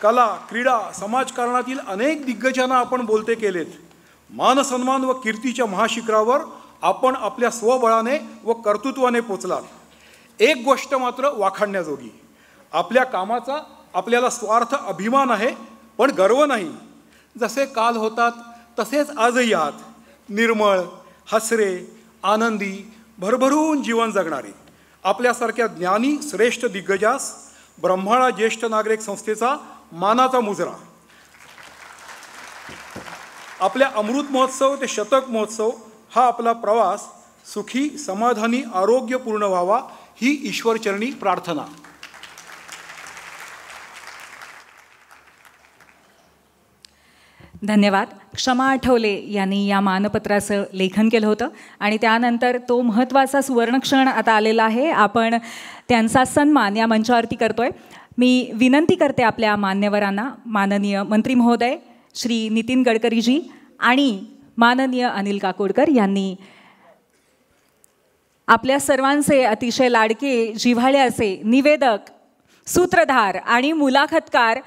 E: कला, क्रीडा, समाजकारणातील अनेक दिग्गजांना आपण बोलते केलेत. मानसन्मान व कीर्तीच्या महाशिखरावर आपण आपल्या स्वबळाने व कर्तृत्वाने पोचलात. एक गोष्ट मात्र वाखाणण्याजोगी, आपल्या कामाचा आपल्याला स्वार्थ अभिमान आहे, पण गर्व नाही. जसे काल होतात तसेच आजही आहात. निर्मळ, हसरे, आनंदी, भरभरून जीवन जगणारे आपल्यासारख्या ज्ञानी श्रेष्ठ दिग्गजास ब्रह्माळा ज्येष्ठ नागरिक संस्थेचा मानाचा मुजरा. आपल्या अमृत महोत्सव ते शतक महोत्सव हा आपला प्रवास सुखी, समाधानी, आरोग्यपूर्ण व्हावा ही ईश्वरचरणी प्रार्थना.
A: धन्यवाद. क्षमा आठवले यांनी या मानपत्राचं लेखन केलं होतं आणि त्यानंतर तो महत्त्वाचा सुवर्णक्षण आता आलेला आहे. आपण त्यांचा सन्मान या मंचावरती करतोय. मी विनंती करते आपल्या मान्यवरांना, माननीय मंत्री महोदय श्री नितीन गडकरीजी आणि माननीय अनिल काकोडकर यांनी आपल्या सर्वांचे अतिशय लाडके, जिव्हाळ्याचे निवेदक, सूत्रधार आणि मुलाखतकार,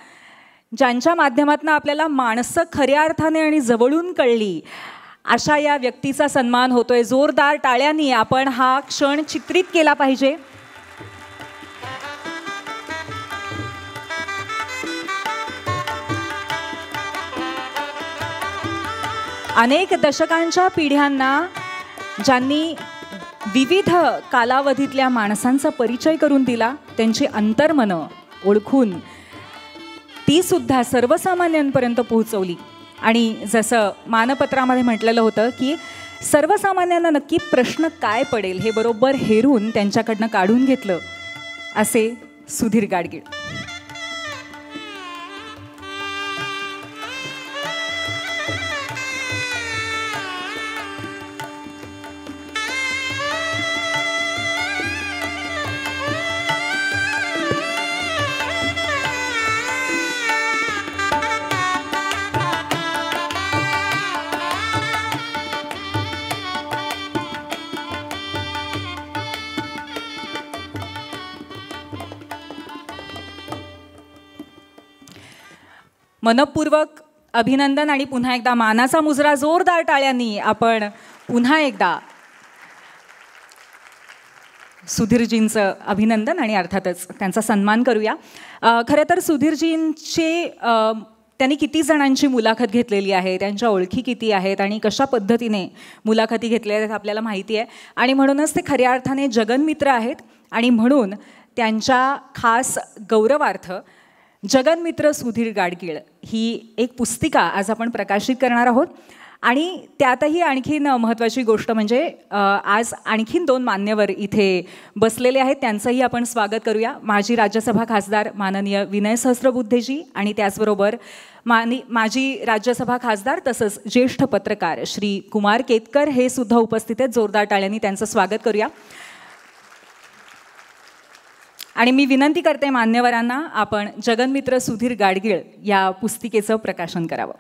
A: ज्यांच्या माध्यमातून आपल्याला माणसं खऱ्या अर्थाने आणि जवळून कळली, अशा या व्यक्तीचा सन्मान होतोय. जोरदार टाळ्यांनी आपण हा क्षण चित्रित केला पाहिजे. अनेक दशकांच्या पिढ्यांना ज्यांनी विविध कालावधीतल्या माणसांचा परिचय करून दिला, त्यांची अंतर्मनं ओळखून ती सुद्धा सर्वसामान्यांपर्यंत पोहोचवली. आणि जसं मानपत्रामध्ये म्हटलेलं होतं की सर्वसामान्यांना नक्की प्रश्न काय पडेल हे बरोबर हेरून त्यांच्याकडनं काढून घेतलं, असे सुधीर गाडगीळ. मनपूर्वक अभिनंदन आणि पुन्हा एकदा मानाचा मुजरा जोरदार टाळ्यांनी आपण पुन्हा एकदा सुधीरजींचं अभिनंदन आणि अर्थातच त्यांचा सन्मान करूया. खरं तर सुधीरजींचे त्यांनी किती जणांची मुलाखत घेतलेली आहे, त्यांच्या ओळखी किती आहेत आणि कशा पद्धतीने मुलाखती घेतलेल्या आहेत आपल्याला माहिती आहे. आणि म्हणूनच ते खऱ्या अर्थाने जगन्मित्र आहेत. आणि म्हणून त्यांच्या खास गौरवार्थ जगन्मित्र सुधीर गाडगीळ ही एक पुस्तिका आज आपण प्रकाशित करणार आहोत. आणि त्यातही आणखीन महत्त्वाची गोष्ट म्हणजे आज आणखीन 2 मान्यवर इथे बसलेले आहेत, त्यांचंही आपण स्वागत करूया. माजी राज्यसभा खासदार माननीय विनय सहस्त्रबुद्धेजी आणि त्याचबरोबर माजी राज्यसभा खासदार तसंच ज्येष्ठ पत्रकार श्री कुमार केतकर हे सुद्धा उपस्थित आहेत. जोरदार टाळ्यांनी त्यांचं स्वागत करूया. आणि मी विनंती करते मान्यवरांना आपण जगन्मित्र सुधीर गाडगीळ या पुस्तिकेचं प्रकाशन करावं.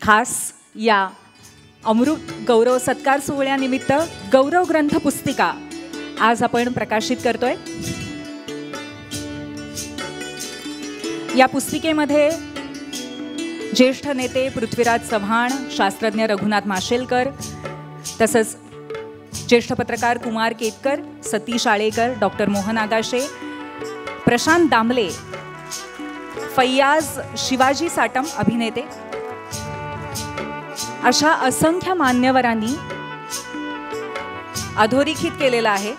A: खास या अमृत गौरव सत्कार सोहळ्यानिमित्त गौरव ग्रंथ पुस्तिका आज आपण प्रकाशित करतोय. या पुस्तिकेमध्ये ज्येष्ठ नेते पृथ्वीराज चव्हाण, शास्त्रज्ञ रघुनाथ माशेलकर, तसंच ज्येष्ठ पत्रकार कुमार केतकर, सतीश आळेकर, डॉक्टर मोहन आगाशे, प्रशांत दामले, फैयाज शिवाजी साटम अभिनेते, अशा असंख्य मान्यवरांनी अधोरेखित केलेलं आहे.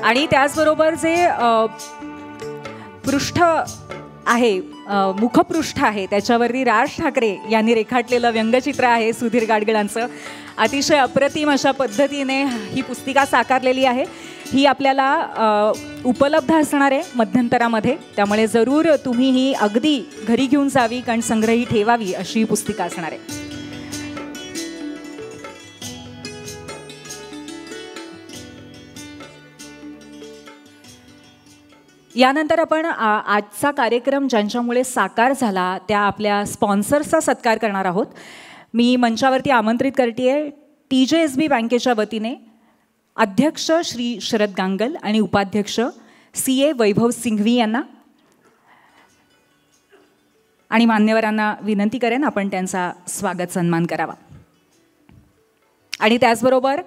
A: आणि त्याचबरोबर जे पृष्ठ आहे, मुखपृष्ठ आहे, त्याच्यावरती राज ठाकरे यांनी रेखाटलेलं व्यंगचित्र आहे सुधीर गाडगीळांचं. अतिशय अप्रतिम अशा पद्धतीने ही पुस्तिका साकारलेली आहे. ही आपल्याला उपलब्ध असणार आहे मध्यंतरामध्ये, त्यामुळे जरूर तुम्ही ही अगदी घरी घेऊन जावी कारण संग्रही ठेवावी अशी पुस्तिका असणार आहे. यानंतर आपण आजचा कार्यक्रम ज्यांच्यामुळे साकार झाला त्या आपल्या स्पॉन्सर्सचा सत्कार करणार आहोत. मी मंचावरती आमंत्रित करते आहे TJSB बँकेच्या वतीने अध्यक्ष श्री शरद गांगल आणि उपाध्यक्ष CA वैभव सिंघवी यांना. आणि मान्यवरांना विनंती करेन आपण त्यांचा स्वागत सन्मान करावा. आणि त्याचबरोबर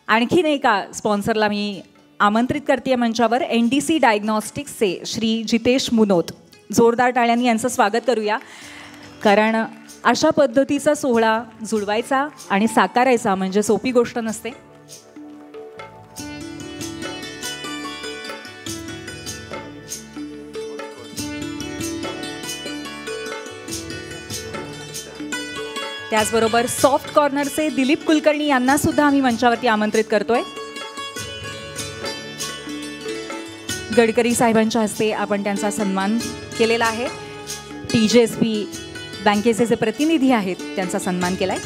A: आणखीन एका स्पॉन्सरला मी आमंत्रित करते मंचावर, NDC डायग्नॉस्टिक्सचे श्री जितेश मुनोत. जोरदार टाळ्यांनी यांचं स्वागत करूया, कारण अशा पद्धतीचा सोहळा जुळवायचा आणि साकारायचा म्हणजे सोपी गोष्ट नसते. त्याचबरोबर सॉफ्ट कॉर्नरचे दिलीप कुलकर्णी यांना सुद्धा आम्ही मंचावरती आमंत्रित करतोय. गडकरी साहेबांच्या हस्ते आपण त्यांचा सन्मान केलेला आहे. TJSB बँकेचे जे प्रतिनिधी आहेत त्यांचा सन्मान केलाय.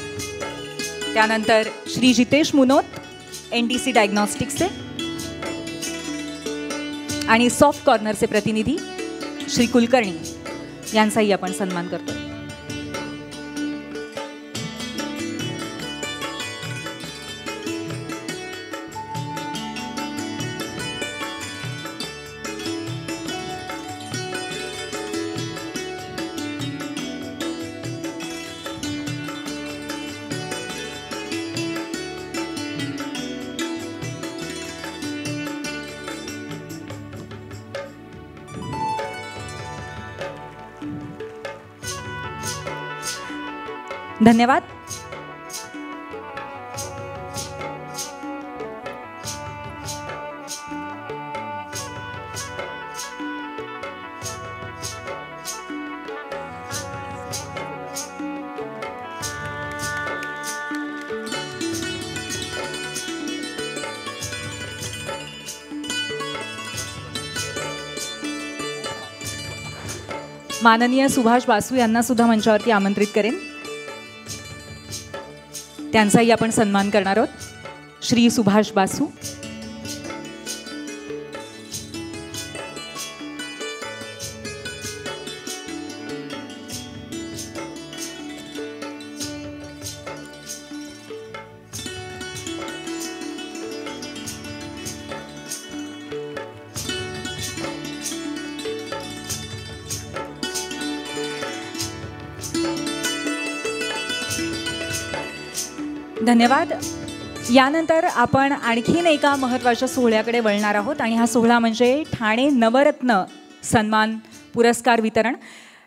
A: त्यानंतर श्री जितेश मुनोत NDC डायग्नॉस्टिक्सचे आणि सॉफ्ट कॉर्नरचे प्रतिनिधी श्री कुलकर्णी यांचाही आपण सन्मान करतो. धन्यवाद. माननीय सुभाष बासू यांना सुद्धा मंचावरती आमंत्रित करेन. त्यांचाही आपण सन्मान करणार आहोत. श्री सुभाष बासू. धन्यवाद. यानंतर आपण आणखीन एका महत्त्वाच्या सोहळ्याकडे वळणार आहोत आणि हा सोहळा म्हणजे ठाणे नवरत्न सन्मान पुरस्कार वितरण.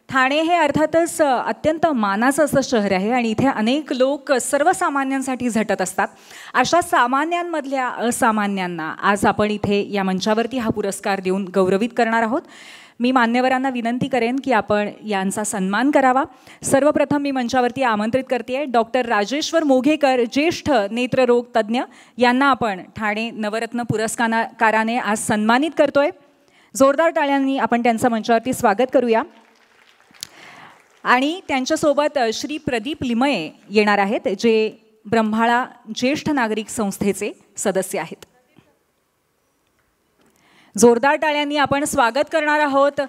A: ठाणे हे अर्थातच अत्यंत मानाचं असं शहर आहे आणि इथे अनेक लोक सर्वसामान्यांसाठी झटत असतात. अशा सामान्यांमधल्या असामान्यांना आज आपण इथे या मंचावरती हा पुरस्कार देऊन गौरवित करणार आहोत. मी मान्यवरांना विनंती करेन की आपण यांचा सन्मान करावा. सर्वप्रथम मी मंचावरती आमंत्रित करते डॉक्टर राजेश्वर मोघेकर, ज्येष्ठ नेत्ररोग तज्ज्ञ यांना आपण ठाणे नवरत्न पुरस्काराने आज सन्मानित करतोय. जोरदार टाळ्यांनी आपण त्यांचं मंचावरती स्वागत करूया. आणि त्यांच्यासोबत श्री प्रदीप लिमये येणार आहेत, जे ब्रह्माळा ज्येष्ठ नागरिक संस्थेचे सदस्य आहेत. जोरदार टाळ्यांनी आपण स्वागत करणार आहोत.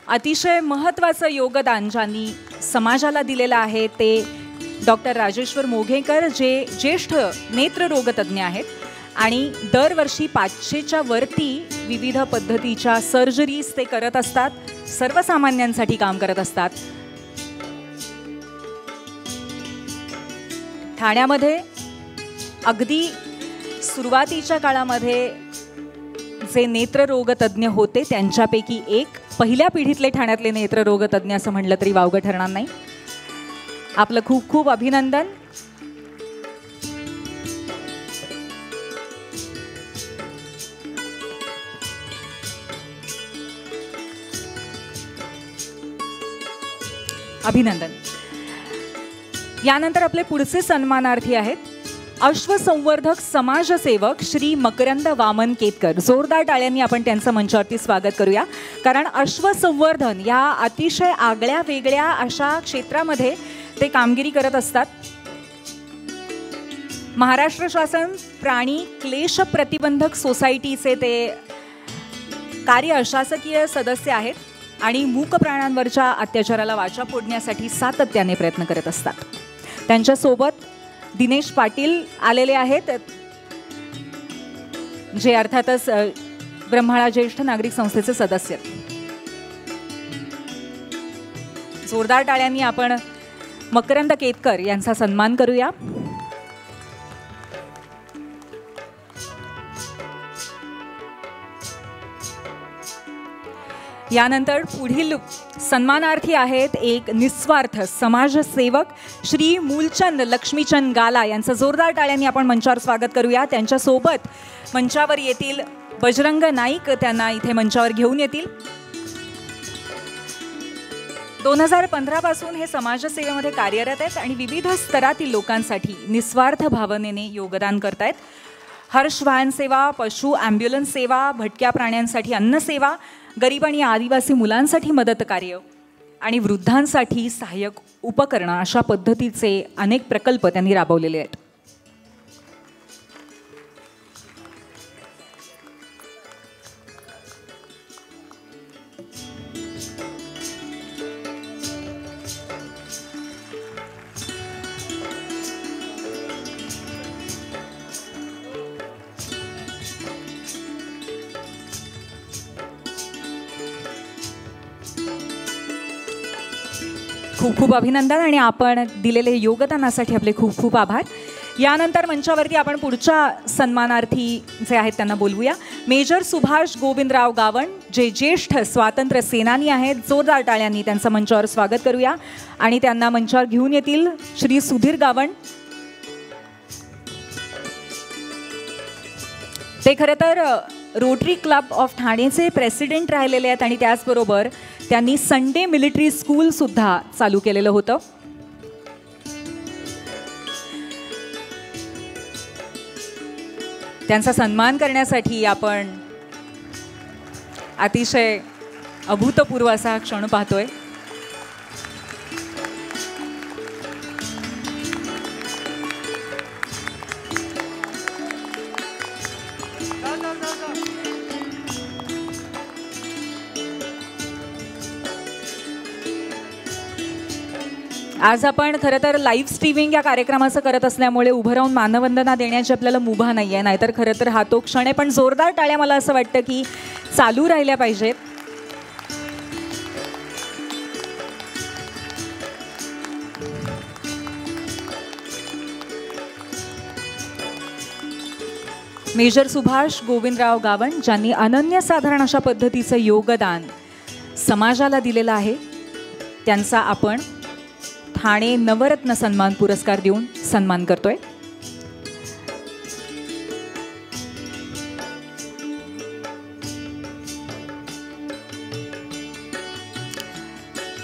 A: अतिशय महत्त्वाचं योगदान ज्यांनी समाजाला दिलेलं आहे ते डॉक्टर राजेश्वर मोघेकर, जे ज्येष्ठ नेत्ररोगतज्ञ आहेत आणि दरवर्षी 500च्या वरती विविध पद्धतीच्या सर्जरीज ते करत असतात. सर्वसामान्यांसाठी काम करत असतात. ठाण्यामध्ये अगदी सुरुवातीच्या काळामध्ये जे नेत्ररोगतज्ञ होते त्यांच्यापैकी एक, पहिल्या पिढीतले ठाण्यातले नेत्ररोगतज्ञ असं म्हटलं तरी वावगं ठरणार नाही. आपलं खूप खूप अभिनंदन. अभिनंदन. यानंतर आपले पुढचे सन्मानार्थी आहेत अश्वसंवर्धक समाजसेवक श्री मकरंद वामन केतकर. जोरदार टाळ्यांनी आपण त्यांचं मंचावरती स्वागत करूया. कारण अश्वसंवर्धन या अतिशय आगळ्या वेगळ्या अशा क्षेत्रामध्ये ते कामगिरी करत असतात. महाराष्ट्र शासन प्राणी क्लेश प्रतिबंधक सोसायटीचे ते कार्य अशासकीय सदस्य आहेत आणि मूक प्राण्यांवरच्या अत्याचाराला वाचा फोडण्यासाठी सातत्याने प्रयत्न करत असतात. त्यांच्यासोबत दिनेश पाटील आलेले आहेत, जे अर्थातच ब्रह्माळा ज्येष्ठ नागरिक संस्थेचे सदस्य. जोरदार टाळ्यांनी आपण मकरंद केतकर यांचा सन्मान करूया. यानंतर पुढील सन्मानार्थी आहेत एक निस्वार्थ समाजसेवक श्री मूलचंद लक्ष्मीचंद गाला यांचं जोरदार टाळ्यांनी आपण मंचावर स्वागत करूया. त्यांच्यासोबत मंचावर येतील बजरंग नाईक, त्यांना इथे मंचावर घेऊन येतील. 2015 पासून हे समाजसेवेमध्ये कार्यरत आहेत आणि विविध स्तरातील लोकांसाठी निस्वार्थ भावनेने योगदान करतायत. हर्ष वाहन सेवा, पशु ॲम्ब्युलन्स सेवा, भटक्या प्राण्यांसाठी अन्न सेवा, गरीब आणि आदिवासी मुलांसाठी मदत कार्य आणि वृद्धांसाठी सहाय्यक उपकरणं अशा पद्धतीचे अनेक प्रकल्प त्यांनी राबवलेले आहेत. खूप खूप अभिनंदन आणि आपण दिलेले योगदानासाठी आपले खूप खूप आभार. यानंतर मंचावरती आपण पुढच्या सन्मानार्थी जे आहेत त्यांना बोलवूया. मेजर सुभाष गोविंदराव गावण, जे ज्येष्ठ स्वातंत्र्य सेनानी आहेत. जोरदार टाळ्यांनी त्यांचं मंचावर स्वागत करूया. आणि त्यांना मंचावर घेऊन येतील श्री सुधीर गावण. ते खरं तर रोटरी क्लब ऑफ ठाणेचे प्रेसिडेंट राहिलेले आहेत आणि त्याचबरोबर त्यांनी संडे मिलिटरी स्कूलसुद्धा चालू केलेलं होतं. त्यांचा सन्मान करण्यासाठी आपण अतिशय अभूतपूर्व असा क्षण पाहतोय. आज आपण खरं तर लाईव्ह स्ट्रीमिंग या कार्यक्रमाचं करत असल्यामुळे उभं राहून मानवंदना देण्याची आपल्याला मुभा नाही आहे. नाहीतर खरं तर हा तो क्षण आहे. पण जोरदार टाळ्या मला असं वाटतं की चालू राहिल्या पाहिजेत. मेजर सुभाष गोविंदराव गावण, ज्यांनी अनन्यसाधारण अशा पद्धतीचं योगदान समाजाला दिलेलं आहे, त्यांचा आपण ठाणे नवरत्न सन्मान पुरस्कार देऊन सन्मान करतोय.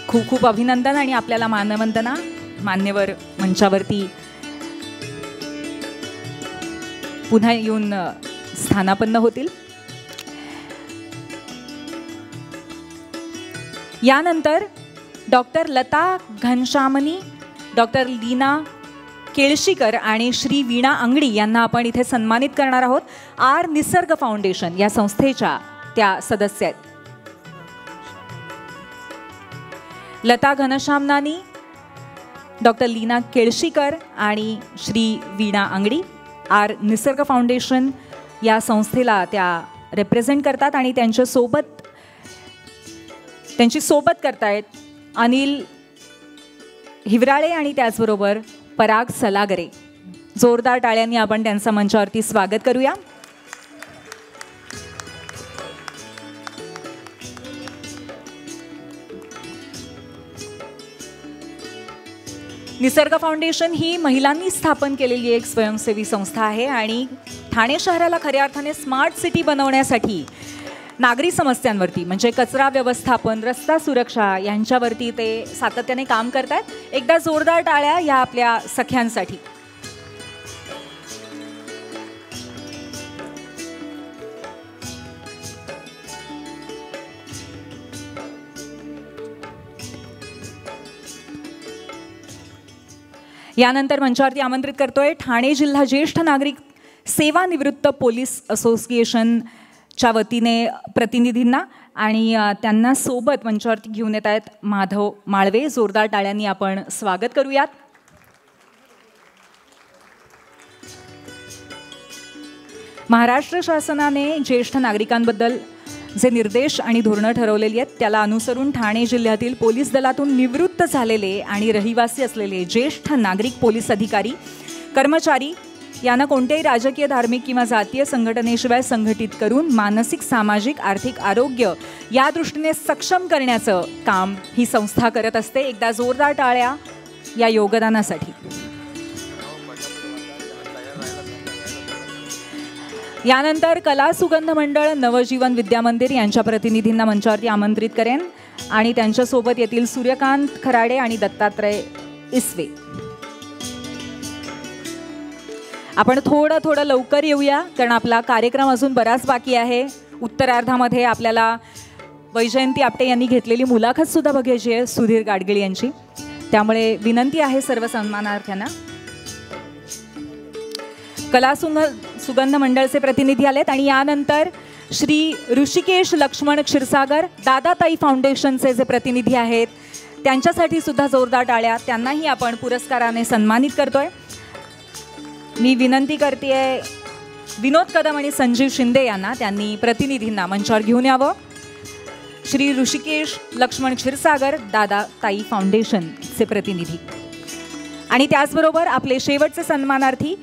A: खूप खूप अभिनंदन आणि आपल्याला मानवंदना. मान्यवर मंचावरती पुन्हा येऊन स्थानापन्न होतील. यानंतर डॉक्टर लता घनश्यामनी, डॉक्टर लीना केळशीकर आणि श्री वीणा अंगडी यांना आपण इथे सन्मानित करणार आहोत. आर निसर्ग फाउंडेशन या संस्थेच्या त्या सदस्य आहेत. लता घनश्यामनानी, डॉक्टर लीना केळशीकर आणि श्री वीणा अंगडी आर निसर्ग फाउंडेशन या संस्थेला त्या रिप्रेझेंट करतात. आणि त्यांची सोबत करतायत अनिल हिवराळे आणि त्याचबरोबर पराग सलागरे. जोरदार टाळ्यांनी आपण त्यांचं मंचावरती स्वागत करूया. निसर्ग फाउंडेशन ही महिलांनी स्थापन केलेली एक स्वयंसेवी संस्था आहे आणि ठाणे शहराला खऱ्या अर्थाने स्मार्ट सिटी बनवण्यासाठी नागरी समस्यांवरती म्हणजे कचरा व्यवस्थापन, रस्ता सुरक्षा यांच्यावरती ते सातत्याने काम करतात. एकदा जोरदार टाळ्या या आपल्या सख्यांसाठी. यानंतर मंचावरती आमंत्रित करतोय ठाणे जिल्हा ज्येष्ठ नागरिक सेवानिवृत्त पोलीस असोसिएशनच्या वतीने प्रतिनिधींना आणि त्यांना सोबत मंचावरती घेऊन येत आहेत माधव माळवे. जोरदार टाळ्यांनी आपण स्वागत करूयात. महाराष्ट्र शासनाने ज्येष्ठ नागरिकांबद्दल जे निर्देश आणि धोरणं ठरवलेली आहेत त्याला अनुसरून ठाणे जिल्ह्यातील पोलीस दलातून निवृत्त झालेले आणि रहिवासी असलेले ज्येष्ठ नागरिक पोलीस अधिकारी कर्मचारी यांना कोणत्याही राजकीय, धार्मिक किंवा जातीय संघटनेशिवाय संघटित करून मानसिक, सामाजिक, आर्थिक आरोग्य या दृष्टीने सक्षम करण्याचं काम ही संस्था करत असते. एकदा जोरदार टाळ्या या योगदानासाठी. यानंतर कला सुगंध मंडळ नवजीवन विद्यामंदिर यांच्या प्रतिनिधींना मंचावरती आमंत्रित करेन आणि त्यांच्यासोबत येतील सूर्यकांत खराडे आणि दत्तात्रय इसवे. आपण थोडं लवकर येऊया कारण आपला कार्यक्रम अजून बराच बाकी आहे. उत्तरार्धामध्ये आपल्याला वैजयंती आपटे यांनी घेतलेली मुलाखत सुद्धा बघायची आहे सुधीर गाडगीळ यांची. त्यामुळे विनंती आहे सर्व सन्मानार्थ्यांना. कला सुगंध मंडळचे प्रतिनिधी आलेत आणि यानंतर श्री ऋषिकेश लक्ष्मण क्षीरसागर दादाताई फाउंडेशनचे जे प्रतिनिधी आहेत त्यांच्यासाठी सुद्धा जोरदार टाळ्या. त्यांनाही आपण पुरस्काराने सन्मानित करतोय. मी विनंती करते विनोद कदम आणि संजीव शिंदे यांना त्यांनी प्रतिनिधींना मंचावर घेऊन यावं. श्री ऋषिकेश लक्ष्मण क्षीरसागर दादाताई फाउंडेशन चे प्रतिनिधी. आणि त्याचबरोबर आपले शेवटचे सन्मानार्थी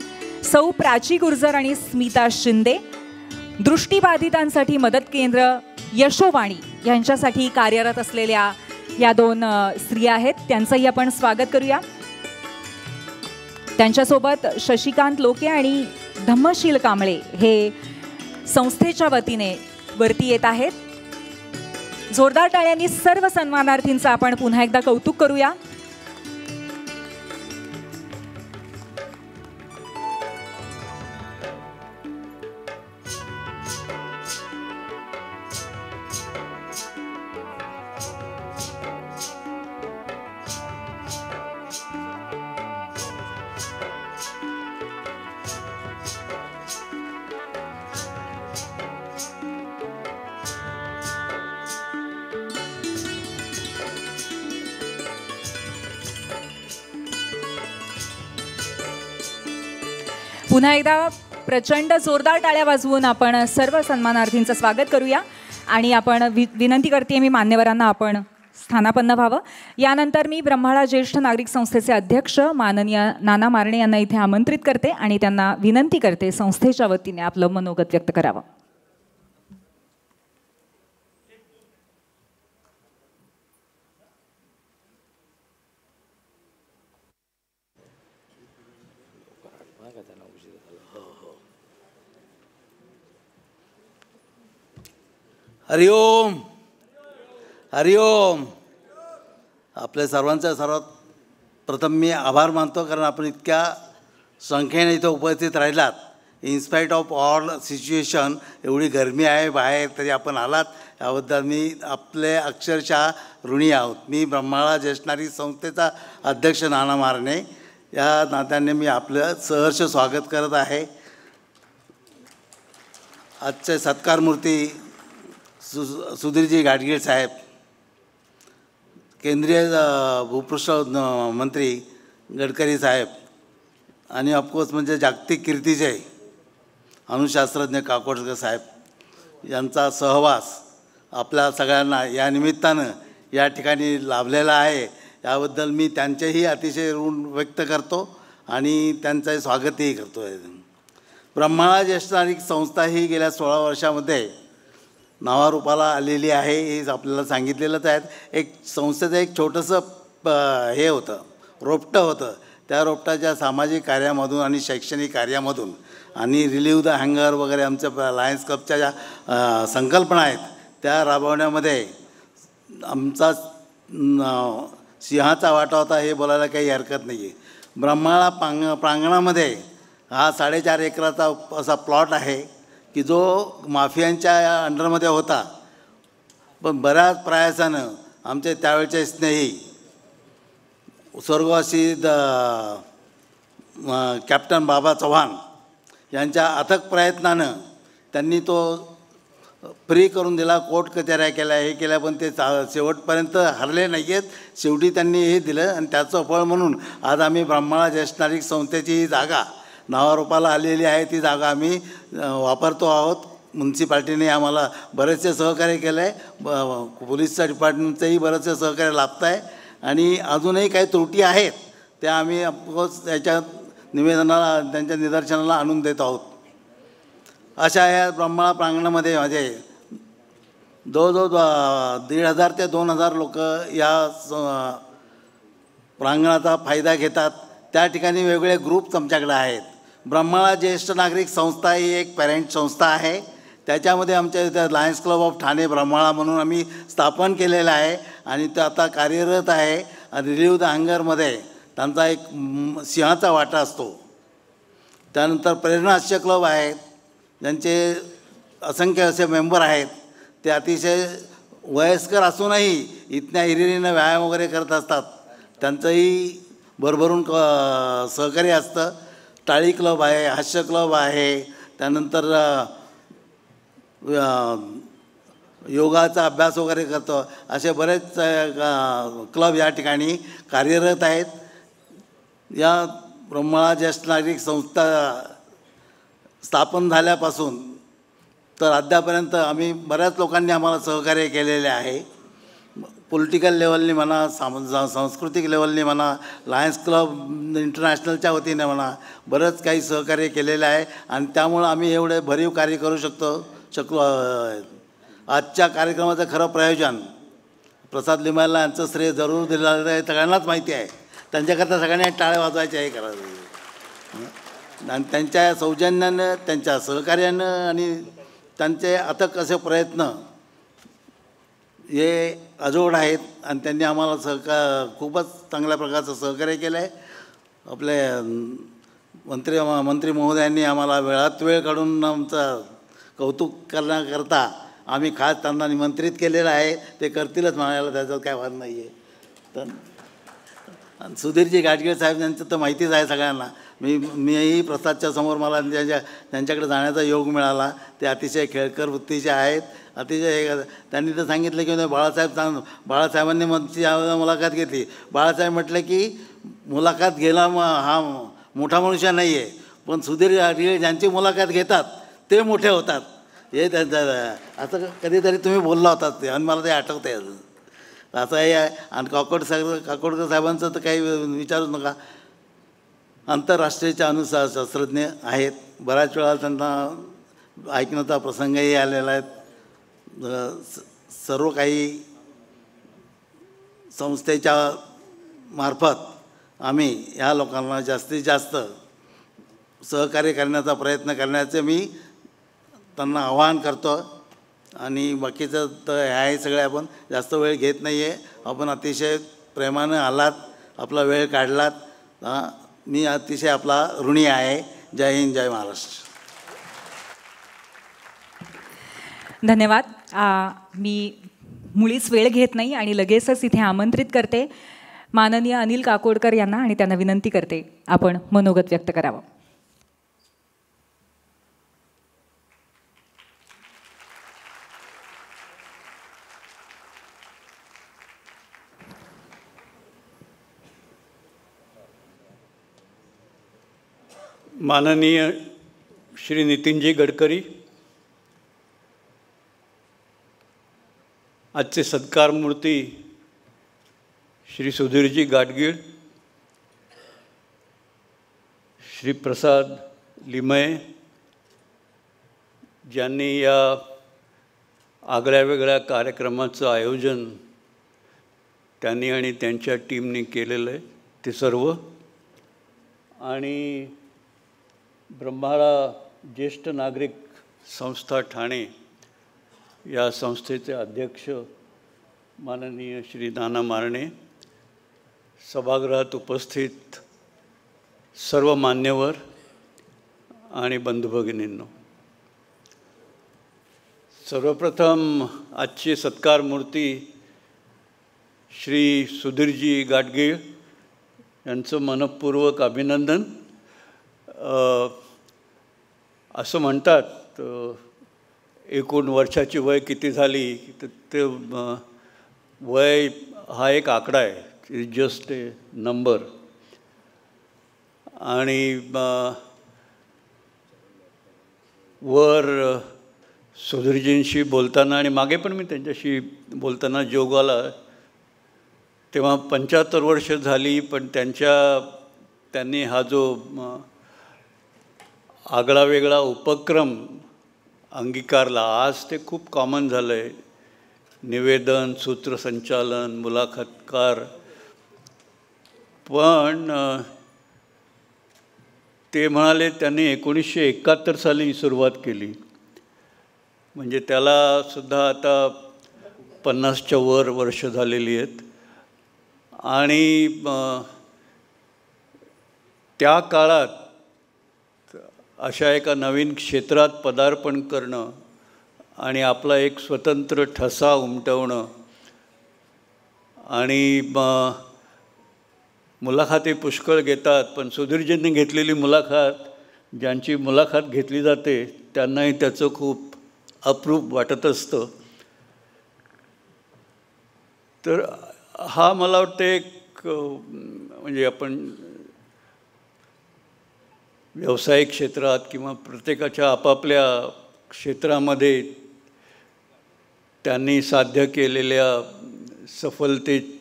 A: सौ प्राची गुर्जर आणि स्मिता शिंदे, दृष्टिबाधितांसाठी मदत केंद्र यशोवाणी यांच्यासाठी कार्यरत असलेल्या या 2 स्त्रिया आहेत. त्यांचंही आपण स्वागत करूया. त्यांच्यासोबत शशिकांत लोके आणि धम्मशील कांबळे हे संस्थेच्या वतीने वरती येत आहेत. जोरदार टाळ्यांनी सर्व सन्मानार्थींचं आपण पुन्हा एकदा कौतुक करूया. पुन्हा एकदा प्रचंड जोरदार टाळ्या वाजवून आपण सर्व सन्मानार्थींचं स्वागत करूया. आणि आपण विनंती करते मी मान्यवरांना आपण स्थानापन्न व्हावं. यानंतर मी ब्रह्माळा ज्येष्ठ नागरिक संस्थेचे अध्यक्ष माननीय नाना मारणे यांना इथे आमंत्रित करते आणि त्यांना विनंती करते संस्थेच्या वतीने आपलं मनोगत व्यक्त करावं.
F: हरिओम हरिओम. आपल्या सर्वांचा सर्वात प्रथम मी आभार मानतो, कारण आपण इतक्या संख्येने इथं उपस्थित राहिलात. इन्स्पाईट ऑफ ऑल सिच्युएशन, एवढी गरमी आहे बाहेर तरी आपण आलात, याबद्दल मी आपले अक्षरशः ऋणी आहोत. मी ब्रह्माळा ज्येष्ठ नागरिक संस्थेचा अध्यक्ष नाना मारणे या नात्याने मी आपलं सहर्ष स्वागत करत आहे. आजचे सत्कारमूर्ती सुधीरजी गाडगीळ साहेब, केंद्रीय भूपृष्ठ मंत्री गडकरी साहेब, आणि ऑफकोर्स म्हणजे जागतिक कीर्तीचे अणुशास्त्रज्ञ काकोडकर साहेब यांचा सहवास आपल्या सगळ्यांना या निमित्तानं या ठिकाणी लाभलेला आहे. याबद्दल मी त्यांचेही अतिशय ऋण व्यक्त करतो आणि त्यांचंही स्वागतही करतो आहे. ब्रह्माळा ज्येष्ठ नागरिक संस्था ही गेल्या 16 वर्षामध्ये नावारूपाला आलेली आहे, हे आपल्याला सांगितलेलंच आहे. एक संस्थेचं एक छोटंसं हे होतं, रोपटं होतं. त्या रोपटाच्या सामाजिक कार्यामधून आणि शैक्षणिक कार्यामधून आणि रिलीव्ह द हँगर वगैरे आमच्या लायन्स क्लबच्या ज्या संकल्पना आहेत त्या राबवण्यामध्ये आमचा सिंहाचा वाटा होता, हे बोलायला काही हरकत नाही आहे. ब्रह्माळा प्रांगणामध्ये हा 4.5 एकराचा असा प्लॉट आहे की जो माफियांच्या अंडरमध्ये होता, पण बऱ्याच प्रयासानं आमचे त्यावेळचे स्नेही स्वर्गवासी कॅप्टन बाबा चव्हाण यांच्या अथक प्रयत्नानं त्यांनी तो फ्री करून दिला. कोर्ट कचऱ्या केल्या, हे केल्या, पण ते शेवटपर्यंत हरले नाही आहेत. शेवटी त्यांनी हे दिलं आणि त्याचं फळ म्हणून आज आम्ही ब्रह्माळा ज्येष्ठ नागरिक संस्थेची ही जागा नावारूपाला आलेली आहे, ती जागा आम्ही वापरतो आहोत. म्युन्सिपाल्टीने आम्हाला बरेचसे सहकार्य केलं आहे, पोलीसच्या डिपार्टमेंटचंही बरेचसे सहकार्य लाभत आहे. आणि अजूनही काही त्रुटी आहेत त्या आम्ही ऑफकोर्स याच्या निवेदनाला, त्यांच्या निदर्शनाला आणून देत आहोत. अशा या ब्रह्माळा प्रांगणामध्ये माझे जवळजवळ 1,500 ते 2,000 लोक या प्रांगणाचा फायदा घेतात. त्या ठिकाणी वेगवेगळे ग्रुप्स आमच्याकडे आहेत. ब्रह्माळा ज्येष्ठ नागरिक संस्था ही एक पॅरेंट संस्था आहे. त्याच्यामध्ये आमच्या इथं लायन्स क्लब ऑफ ठाणे ब्रह्माळा म्हणून आम्ही स्थापन केलेलं आहे आणि ते आता कार्यरत आहे. रिलीव्ह द हँगरमध्ये त्यांचा एक सिंहाचा वाटा असतो. त्यानंतर प्रेरणा हास्य क्लब आहेत, ज्यांचे असंख्य असे मेंबर आहेत. ते अतिशय वयस्कर असूनही इथल्या हिरिरीनं व्यायाम वगैरे करत असतात. त्यांचंही भरभरून सहकार्य असतं. टाळी क्लब आहे, हास्य क्लब आहे, त्यानंतर योगाचा अभ्यास वगैरे करतो. असे बरेच क्लब या ठिकाणी कार्यरत आहेत. या ब्रह्माळा ज्येष्ठ नागरिक संस्था स्थापन झाल्यापासून तर अद्यापर्यंत आम्ही बऱ्याच लोकांनी आम्हाला सहकार्य केलेले आहे. पॉलिटिकल लेवलनी म्हणा, सांस्कृतिक लेवलनी म्हणा, लायन्स क्लब इंटरनॅशनलच्या वतीने म्हणा, बरंच काही सहकार्य केलेलं आहे आणि त्यामुळं आम्ही एवढे भरीव कार्य करू शकलो. आजच्या कार्यक्रमाचं खरं प्रयोजन प्रसाद लिंबायला यांचं श्रेय जरूर दिलेलं आहे, सगळ्यांनाच माहिती आहे. त्यांच्याकरता सगळ्यांनी टाळे वाजवायचे आहे करायचं आणि त्यांच्या सौजन्यानं, त्यांच्या सहकार्यानं आणि त्यांचे अथक असे प्रयत्न हे अजोड आहेत आणि त्यांनी आम्हाला खूपच चांगल्या प्रकारचं सहकार्य केलं आहे. आपले मंत्री महोदयांनी आम्हाला वेळात वेळ काढून आमचं कौतुक करण्याकरता आम्ही खास त्यांना निमंत्रित केलेलं आहे. ते करतीलच म्हणायला त्याच्यात काय वाद नाही आहे. तर सुधीरजी गाडगीळ साहेब यांचं तर माहितीच आहे सगळ्यांना. मीही प्रसादच्या समोर मला त्यांच्याकडे जाण्याचा योग मिळाला. ते अतिशय खेळकर वृत्तीचे आहेत. अतिशय त्यांनी तर सांगितलं की बाळासाहेबांनी मुलाखत घेतली. बाळासाहेब म्हटलं की मुलाखत घेणं हा मोठा मनुष्य नाही आहे, पण सुधीर गाडगीळ ज्यांची मुलाखत घेतात ते मोठे होतात. हे त्यांचं असं कधीतरी तुम्ही बोलला होतात ते आणि मला ते आठवतं आहे अजून. असं हे आहे. आणि काकोडकर साहेबांचं तर काही विचारूच नका. आंतरराष्ट्रीयच्या शास्त्रज्ञ आहेत. बऱ्याच वेळा त्यांना ऐकण्याचा प्रसंगही आलेला आहे. सर्व काही संस्थेच्या मार्फत आम्ही ह्या लोकांना जास्तीत जास्त सहकार्य करण्याचा प्रयत्न करण्याचे मी त्यांना आवाहन करतो. आणि बाकीचं तर ह्याही सगळे आपण जास्त वेळ घेत नाही आहे. आपण अतिशय प्रेमानं आलात, आपला वेळ काढलात. मी अतिशय आपला ऋणी आहे. जय हिंद, जय महाराष्ट्र.
A: धन्यवाद. मी मुळीच वेळ घेत नाही आणि लगेचच इथे आमंत्रित करते माननीय अनिल काकोडकर यांना आणि त्यांना विनंती करते आपण मनोगत व्यक्त करावं.
G: माननीय श्री नितीनजी गडकरी, आजचे सत्कार मूर्ती श्री सुधीरजी गाडगीळ, श्री प्रसाद लिमये, ज्यांनी या आगळ्या वेगळ्या कार्यक्रमाचं आयोजन त्यांनी आणि त्यांच्या टीमने केलेलं आहे ते सर्व, आणि ब्रह्माळा ज्येष्ठ नागरिक संस्था ठाणे या संस्थेचे अध्यक्ष माननीय श्री नाना मारणे, सभागृहात उपस्थित सर्व मान्यवर आणि बंधुभगिनींनो, सर्वप्रथम आजची सत्कार मूर्ती श्री सुधीरजी गाडगीळ यांचं मनःपूर्वक अभिनंदन. असं म्हणतात एकूण वर्षाची वय किती झाली तर ते वय हा एक आकडा आहे, इट जस्ट ए नंबर. आणि वर सुधीरजींशी बोलताना आणि मागे पण मी त्यांच्याशी बोलताना जोग आला तेव्हा 75 वर्ष झाली, पण त्यांनी हा जो आगळा वेगळा उपक्रम अंगीकारला. आज ते खूप कॉमन झालं आहे. निवेदन, सूत्रसंचालन, मुलाखतकार. पण ते म्हणाले त्यांनी 1971 साली सुरुवात केली, म्हणजे त्यालासुद्धा आता 50च्या वर वर्ष झालेली आहेत. आणि त्या काळात अशा एका नवीन क्षेत्रात पदार्पण करणं आणि आपला एक स्वतंत्र ठसा उमटवणं आणि मुलाखती पुष्कळ घेतात, पण सुधीरजींनी घेतलेली मुलाखत, ज्यांची मुलाखत घेतली जाते त्यांनाही त्याचं खूप अप्रूप वाटत असतं. तर हा मला वाटतं एक म्हणजे आपण व्यावसायिक क्षेत्रात किंवा प्रत्येकाच्या आपापल्या क्षेत्रामध्ये त्यांनी साध्य केलेल्या सफलतेची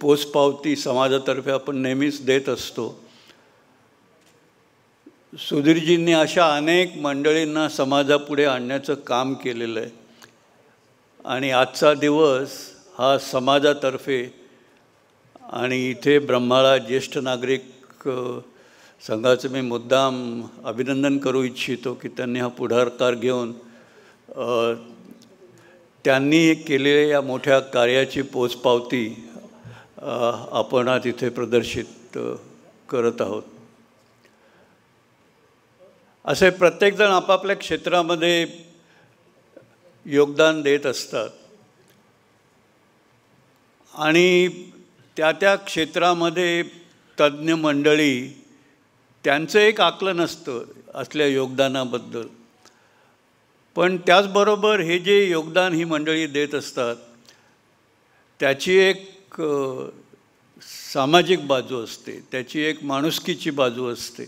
G: पोचपावती समाजातर्फे आपण नेहमीच देत असतो. सुधीरजींनी अशा अनेक मंडळींना समाजापुढे आणण्याचं काम केलेलं आहे आणि आजचा दिवस हा समाजातर्फे आणि इथे ब्रह्माळा ज्येष्ठ नागरिक संघाचं मी मुद्दाम अभिनंदन करू इच्छितो की त्यांनी हा पुढाकार घेऊन त्यांनी केलेल्या या मोठ्या कार्याची पोचपावती आपण आज इथे प्रदर्शित करत आहोत. असे प्रत्येकजण आपापल्या क्षेत्रामध्ये योगदान देत असतात आणि त्या त्या क्षेत्रामध्ये तज्ज्ञ मंडळी त्यांचं एक आकलन असतं असल्या योगदानाबद्दल. पण त्याचबरोबर हे जे योगदान ही मंडळी देत असतात त्याची एक सामाजिक बाजू असते, त्याची एक माणुसकीची बाजू असते,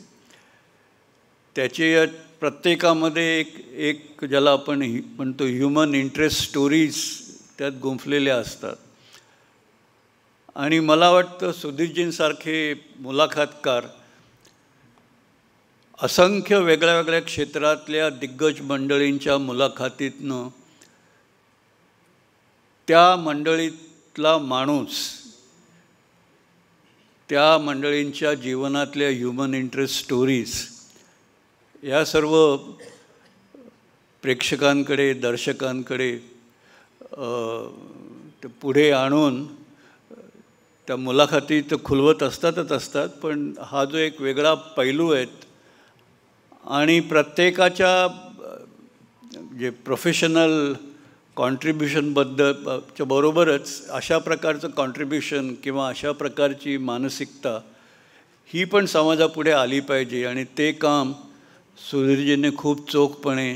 G: त्याची प्रत्येकामध्ये एक ज्याला आपण म्हणतो ह्युमन इंटरेस्ट स्टोरीज त्यात गुंफलेल्या असतात. आणि मला वाटतं सुधीरजींसारखे मुलाखतकार असंख्य वेगळ्या वेगळ्या क्षेत्रातल्या दिग्गज मंडळींच्या मुलाखतीतनं त्या मंडळीतला माणूस, त्या मंडळींच्या जीवनातल्या ह्युमन इंटरेस्ट स्टोरीज या सर्व प्रेक्षकांकडे, दर्शकांकडे ते पुढे आणून त्या मुलाखती तर खुलवत असतात. पण हा जो एक वेगळा पैलू आहे आणि प्रत्येकाच्या जे प्रोफेशनल कॉन्ट्रीब्युशनबद्दलच्या बरोबरच अशा प्रकारचं कॉन्ट्रीब्युशन किंवा अशा प्रकारची मानसिकता ही पण समाजापुढे आली पाहिजे आणि ते काम सुधीरजींनी खूप चोखपणे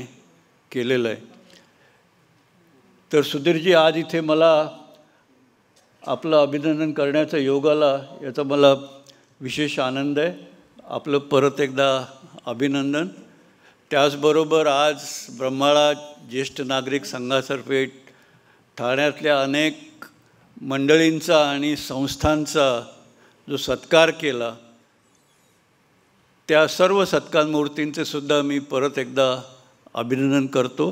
G: केलेलं आहे. तर सुधीरजी, आज इथे मला आपलं अभिनंदन करण्याचा योग आला याचा मला विशेष आनंद आहे. आपलं परत एकदा अभिनंदन. त्याचबरोबर आज ब्रह्माळा ज्येष्ठ नागरिक संघातर्फे ठाण्यातल्या अनेक मंडळींचा आणि संस्थांचा जो सत्कार केला त्या सर्व सत्कार मूर्तींचे सुद्धा मी परत एकदा अभिनंदन करतो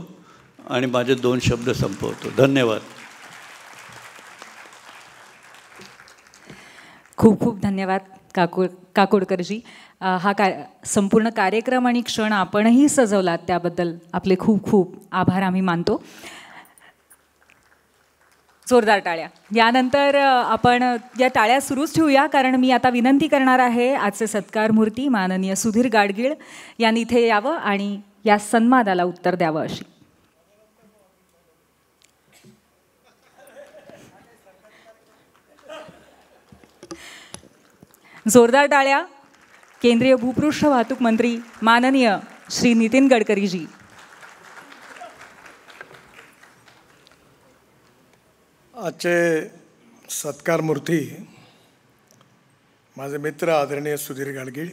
G: आणि माझे 2 शब्द संपवतो. धन्यवाद.
A: खूप खूप धन्यवाद काकोडकरजी. हा संपूर्ण कार्यक्रम आणि क्षण आपणही सजवलात त्याबद्दल आपले खूप खूप आभार आम्ही मानतो. जोरदार टाळ्या. यानंतर आपण या टाळ्या सुरूच ठेवूया कारण मी आता विनंती करणार आहे आजचे सत्कार मूर्ती माननीय सुधीर गाडगीळ यांनी इथे यावं आणि या सन्मानाला उत्तर द्यावं अशी. जोरदार टाळ्या. केंद्रीय भूपृष्ठ वाहतूक मंत्री माननीय श्री नितीन गडकरीजी.
H: आजचे सत्कार मूर्ती माझे मित्र आदरणीय सुधीर गाडगीळ,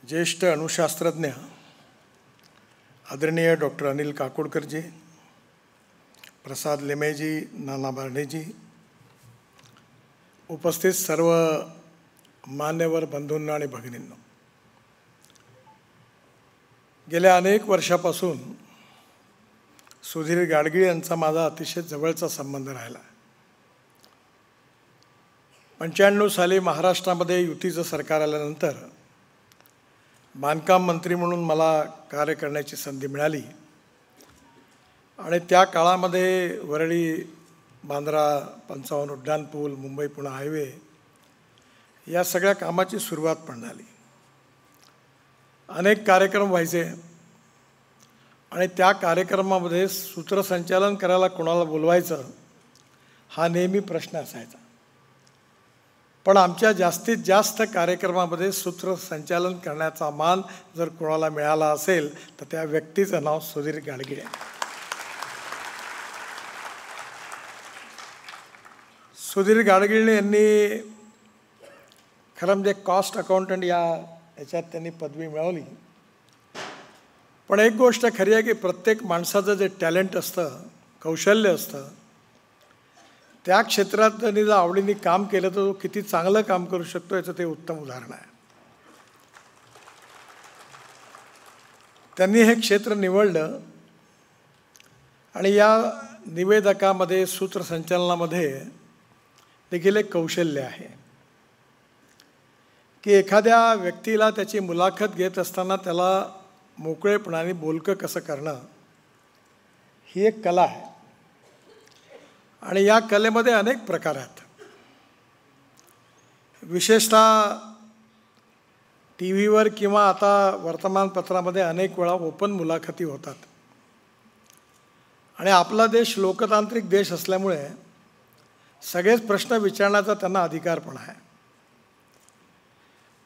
H: ज्येष्ठ अणुशास्त्रज्ञ आदरणीय डॉक्टर अनिल काकोडकरजी, प्रसाद लेमेजी, नाना बार्डेजी, उपस्थित सर्व मान्यवर बंधूंना आणि भगिनींना. गेल्या अनेक वर्षापासून सुधीर गाडगीळ यांचा माझा अतिशय जवळचा संबंध राहिला. 95 साली महाराष्ट्रामध्ये युतीचं सरकार आल्यानंतर बांधकाम मंत्री म्हणून मला कार्य करण्याची संधी मिळाली आणि त्या काळामध्ये वरळी बांद्रा 55 उड्डाणपूल, मुंबई पुणे हायवे या सगळ्या कामाची सुरुवात पण झाली. अनेक कार्यक्रम व्हायचे आणि त्या कार्यक्रमामध्ये सूत्रसंचालन करायला कोणाला बोलवायचं हा नेहमी प्रश्न असायचा. पण आमच्या जास्तीत जास्त कार्यक्रमामध्ये सूत्रसंचालन करण्याचा मान जर कोणाला मिळाला असेल तर त्या व्यक्तीचं नाव सुधीर गाडगीळ आहे. सुधीर गाडगीळ यांनी खरं म्हणजे कॉस्ट अकाउंटंट याच्यात त्यांनी पदवी मिळवली. पण एक गोष्ट खरी आहे की प्रत्येक माणसाचं जे टॅलेंट असतं कौशल्य असतं, त्या क्षेत्रात त्यांनी जर आवडीने काम केलं तर तो किती चांगलं काम करू शकतो याचं ते उत्तम उदाहरण आहे. त्यांनी हे क्षेत्र निवडलं आणि या निवेदकामध्ये, सूत्रसंचालनामध्ये देखील एक कौशल्य आहे की एखाद्या व्यक्तीला त्याची मुलाखत घेत असताना त्याला मोकळेपणाने बोलकं कसं करणं ही एक कला आहे. आणि या कलेमध्ये अनेक प्रकार आहेत. विशेषतः टी व्हीवर किंवा आता वर्तमानपत्रामध्ये अनेक वेळा ओपन मुलाखती होतात. आणि आपला देश लोकतांत्रिक देश असल्यामुळे सगळेच प्रश्न विचारण्याचा त्यांना अधिकार पण आहे.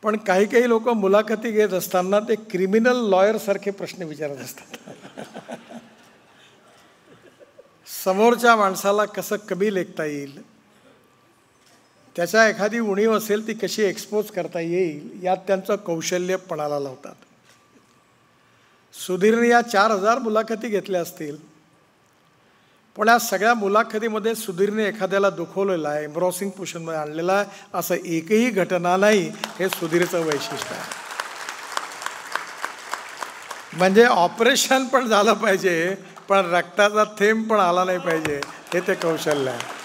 H: पण काही लोक मुलाखती घेत असताना ते क्रिमिनल लॉयरसारखे प्रश्न विचारत असतात. समोरच्या माणसाला कसं कमी लेखता येईल, त्याच्या एखादी उणीव असेल ती कशी एक्सपोज करता येईल यात त्यांचं कौशल्य पणाला लावतात. सुधीरने या 4000 मुलाखती घेतल्या असतील, पण या सगळ्या मुलाखतीमध्ये सुधीरने एखाद्याला दुखवलेलं आहे, एम्ब्रॉसिंग पोझिशनमध्ये आणलेलं आहे असं एकही घटना नाही. हे सुधीरचं वैशिष्ट्य आहे. म्हणजे ऑपरेशन पण झालं पाहिजे पण रक्ताचा थेंब पण आला नाही पाहिजे, हे ते कौशल्य आहे.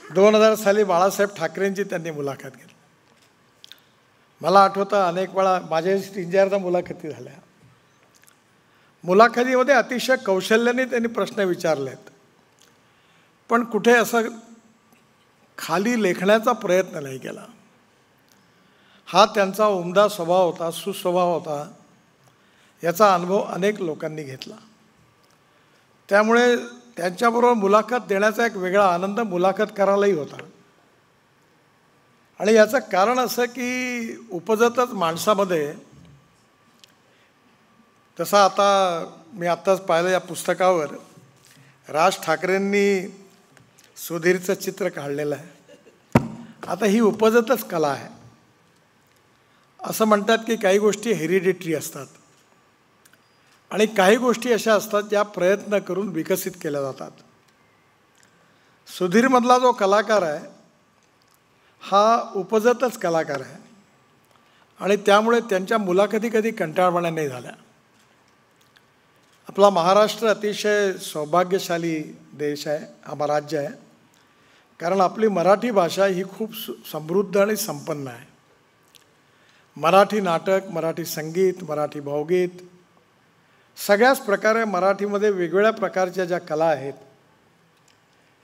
H: 2000 साली बाळासाहेब ठाकरेंची त्यांनी मुलाखत घेतली. मला आठवतं अनेक वेळा माझ्या 3-4दा मुलाखती झाल्या. मुलाखतीमध्ये अतिशय कौशल्याने त्यांनी प्रश्न विचारलेत, पण कुठे असं खाली लेखण्याचा प्रयत्न नाही केला. हा त्यांचा उमदा स्वभाव होता, सुस्वभाव होता. याचा अनुभव अनेक लोकांनी घेतला. त्यामुळे त्यांच्याबरोबर मुलाखत देण्याचा एक वेगळा आनंद मुलाखत करायलाही होता. आणि याचं कारण असं की उपजतच माणसामध्ये, तसं आता मी आत्ताच पाहिलं या पुस्तकावर राज ठाकरेंनी सुधीरचं चित्र काढलेलं आहे. आता ही उपजतच कला आहे. असं म्हणतात की काही गोष्टी हेरिडिटरी असतात आणि काही गोष्टी अशा असतात ज्या प्रयत्न करून विकसित केल्या जातात. सुधीरमधला जो कलाकार आहे हा उपजतच कलाकार आहे आणि त्यामुळे त्यांच्या मुलाखती कधी कंटाळवाण्या नाही झाल्या. आपला महाराष्ट्र अतिशय सौभाग्यशाली देश आहे, हा राज्य आहे, कारण आपली मराठी भाषा ही खूप समृद्ध आणि संपन्न आहे. मराठी नाटक, मराठी संगीत, मराठी भावगीत, सगळ्याच प्रकारे मराठीमध्ये वेगवेगळ्या प्रकारच्या ज्या कला आहेत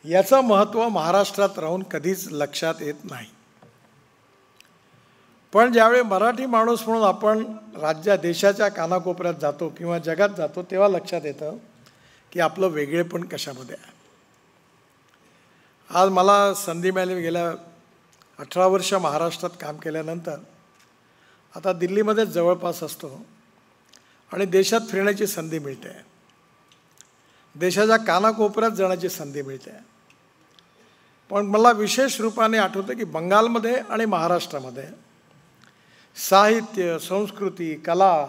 H: याचं महत्त्व महाराष्ट्रात राहून कधीच लक्षात येत नाही. पण ज्यावेळी मराठी माणूस म्हणून आपण देशाच्या कानाकोपऱ्यात जातो किंवा जगात जातो तेव्हा लक्षात येतं की आपलं वेगळेपण कशामध्ये आहे. आज मला संधी मिळाली, गेल्या 18 वर्ष महाराष्ट्रात काम केल्यानंतर आता दिल्लीमध्ये जवळपास असतो आणि देशात फिरण्याची संधी मिळते, देशाच्या कानाकोपऱ्यात जाण्याची संधी मिळते. पण मला विशेष रूपाने आठवतं की बंगालमध्ये आणि महाराष्ट्रामध्ये साहित्य, संस्कृती, कला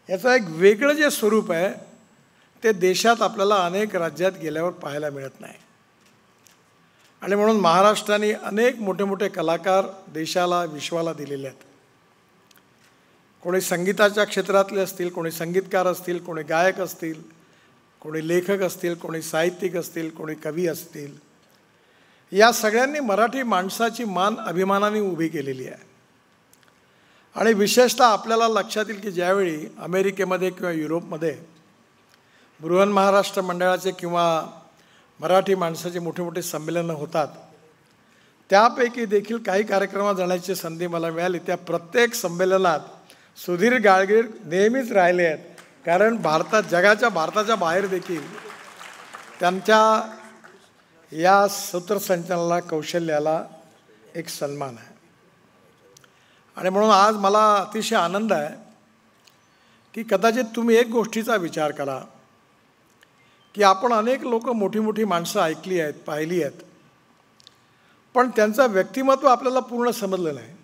H: याचं एक वेगळं जे स्वरूप आहे ते देशात आपल्याला अनेक राज्यात गेल्यावर पाहायला मिळत नाही. आणि म्हणून महाराष्ट्राने अनेक मोठे मोठे कलाकार देशाला, विश्वाला दिलेले आहेत. कोणी संगीताच्या क्षेत्रातले असतील, कोणी संगीतकार असतील, कोणी गायक असतील, कोणी लेखक असतील, कोणी साहित्यिक असतील, कोणी कवी असतील. या सगळ्यांनी मराठी माणसाची मान अभिमानाने उभी केलेली आहे. आणि विशेषतः आपल्याला लक्षात येईल की ज्यावेळी अमेरिकेमध्ये किंवा युरोपमध्ये बृहन्महाराष्ट्र मंडळाचे किंवा मराठी माणसाचे मोठे मोठे संमेलनं होतात, त्यापैकी देखील काही कार्यक्रमात जाण्याची संधी मला मिळाली. त्या प्रत्येक संमेलनात सुधीर गाडगीळ नेहमीच राहिले आहेत, कारण भारताच्या बाहेर देखील त्यांच्या या सूत्रसंचालना कौशल्याला एक सन्मान आहे. आणि म्हणून आज मला अतिशय आनंद आहे की कदाचित तुम्ही एक गोष्टीचा विचार करा की आपण अनेक लोक मोठी मोठी माणसं ऐकली आहेत, पाहिली आहेत, पण त्यांचं व्यक्तिमत्व आपल्याला पूर्ण समजलं नाही.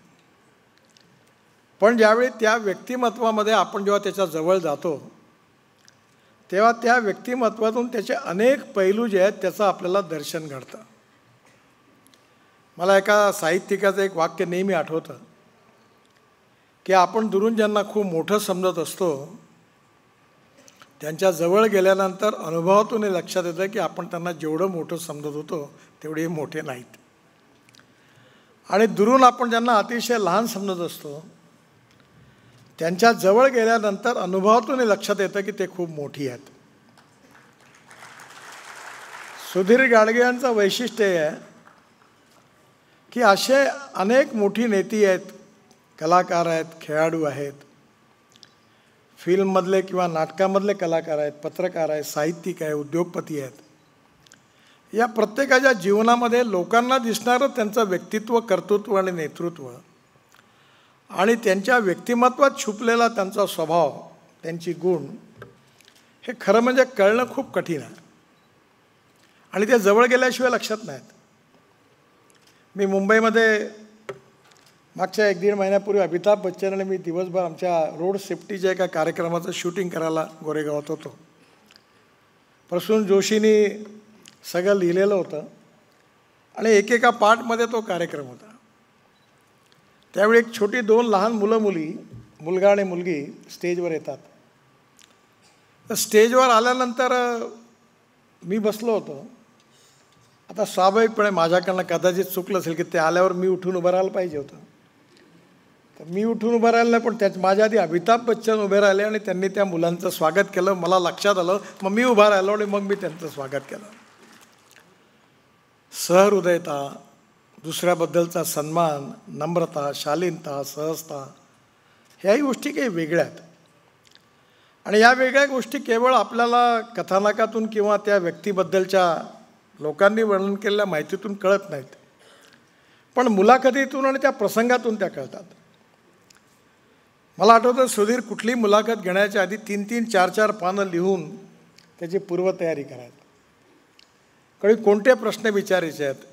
H: पण ज्यावेळी त्या व्यक्तिमत्वामध्ये आपण जेव्हा त्याच्या जवळ जातो तेव्हा त्या व्यक्तिमत्वातून त्याचे अनेक पैलू जे आहेत त्याचं आपल्याला दर्शन घडतं. मला एका साहित्यिकाचं एक वाक्य नेहमी आठवतं की आपण दुरून ज्यांना खूप मोठं समजत असतो त्यांच्या जवळ गेल्यानंतर अनुभवातून हे लक्षात येतं की आपण त्यांना जेवढं मोठं समजत होतो तेवढे मोठे नाहीत. आणि दुरून आपण ज्यांना अतिशय लहान समजत असतो त्यांच्या जवळ गेल्यानंतर अनुभवातून हे लक्षात येतं की ते खूप मोठी आहेत. सुधीर गाडगे यांचं वैशिष्ट्य हे आहे की असे अनेक मोठी नेती आहेत, कलाकार आहेत, खेळाडू आहेत, फिल्ममधले किंवा नाटकामधले कलाकार आहेत, पत्रकार आहेत, साहित्यिक आहे, उद्योगपती आहेत. या प्रत्येकाच्या जीवनामध्ये लोकांना दिसणारं त्यांचं व्यक्तित्व, कर्तृत्व आणि नेतृत्व आणि त्यांच्या व्यक्तिमत्वात छुपलेला त्यांचा स्वभाव, त्यांची गुण हे खरं म्हणजे कळणं खूप कठीण आहे आणि ते जवळ गेल्याशिवाय लक्षात नाहीत. मी मुंबईमध्ये मागच्या 1-1.5 महिन्यापूर्वी अमिताभ बच्चन आणि मी दिवसभर आमच्या रोड सेफ्टीच्या एका कार्यक्रमाचं शूटिंग करायला गोरेगावात होतो. प्रसून जोशींनी सगळं लिहिलेलं होतं आणि एकेका पार्टमध्ये तो कार्यक्रम होता. त्यावेळी एक छोटी 2 लहान मुलं-मुली, मुलगा आणि मुलगी स्टेजवर येतात. तर स्टेजवर आल्यानंतर मी बसलो होतो. आता स्वाभाविकपणे माझ्याकडनं कदाचित चुकलं असेल की ते आल्यावर मी उठून उभं राहायला पाहिजे होतं. तर मी उठून उभं राहिलं नाही, पण माझ्या आधी अमिताभ बच्चन उभे राहिले आणि त्यांनी त्या मुलांचं स्वागत केलं. मला लक्षात आलं, मग मी उभा राहिलो आणि मग मी त्यांचं स्वागत केलं. सहृदयता, दुसऱ्याबद्दलचा सन्मान, नम्रता, शालीनता, सहजता ह्याही गोष्टी काही वेगळ्या आहेत. आणि या वेगळ्या गोष्टी केवळ आपल्याला कथानकातून किंवा त्या व्यक्तीबद्दलच्या लोकांनी वर्णन केलेल्या माहितीतून कळत नाहीत, पण मुलाखतीतून आणि त्या प्रसंगातून त्या कळतात. मला आठवतं सुधीर कुठली मुलाखत घेण्याच्या आधी 3-3, 4-4 पानं लिहून त्याची पूर्वतयारी करायची. कधी कोणते प्रश्न विचारायचे आहेत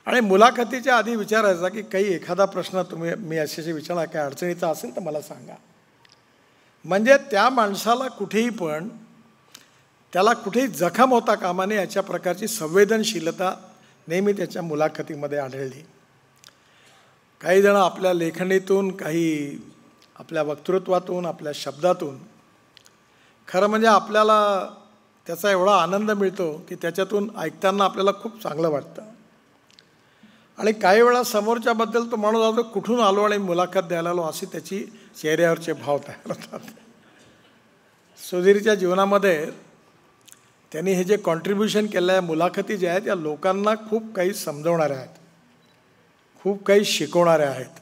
H: आणि मुलाखतीच्या आधी विचारायचा की काही एखादा प्रश्न मी असे विचारा, काय अडचणीचा असेल तर मला सांगा. म्हणजे त्या माणसाला कुठेही पण त्याला कुठेही जखम होता कामा नये याच्या प्रकारची संवेदनशीलता नेहमी त्याच्या मुलाखतीमध्ये आढळली. काही जण आपल्या लेखणीतून, काही आपल्या वक्तृत्वातून, आपल्या शब्दातून खरं म्हणजे आपल्याला त्याचा एवढा आनंद मिळतो की त्याच्यातून ऐकताना आपल्याला खूप चांगलं वाटतं. आणि काही वेळा समोरच्याबद्दल तो माणूस जातो कुठून आलो आणि मुलाखत द्यायला आलो असे त्याची चेहऱ्यावरचे भाव तयार होतात. सुधीरच्या जीवनामध्ये त्यांनी हे जे कॉन्ट्रीब्युशन केलं आहे, मुलाखती ज्या आहेत या लोकांना खूप काही समजवणाऱ्या आहेत, खूप काही शिकवणाऱ्या आहेत,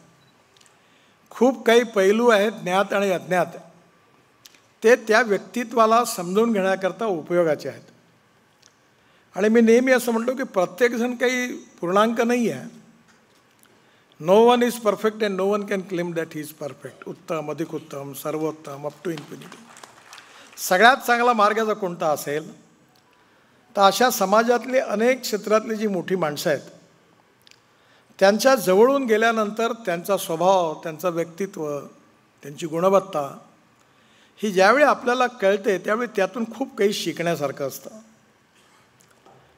H: खूप काही पैलू आहेत ज्ञात आणि अज्ञात, ते त्या व्यक्तित्वाला समजून घेण्याकरता उपयोगाचे आहेत. आणि मी नेहमी असं म्हणतो की प्रत्येकजण काही पूर्णांक नाही आहे. No one is perfect and no one can claim that he is perfect. उत्तम, अधिक उत्तम, सर्वोत्तम, अप टू इन्फिनिटी. सगळ्यात चांगला मार्ग जर कोणता असेल तर अशा समाजातली अनेक क्षेत्रातली जी मोठी माणसं आहेत त्यांच्या जवळून गेल्यानंतर त्यांचा स्वभाव, त्यांचं व्यक्तित्व, त्यांची गुणवत्ता ही ज्यावेळी आपल्याला कळते त्यावेळी त्यातून खूप काही शिकण्यासारखं असतं.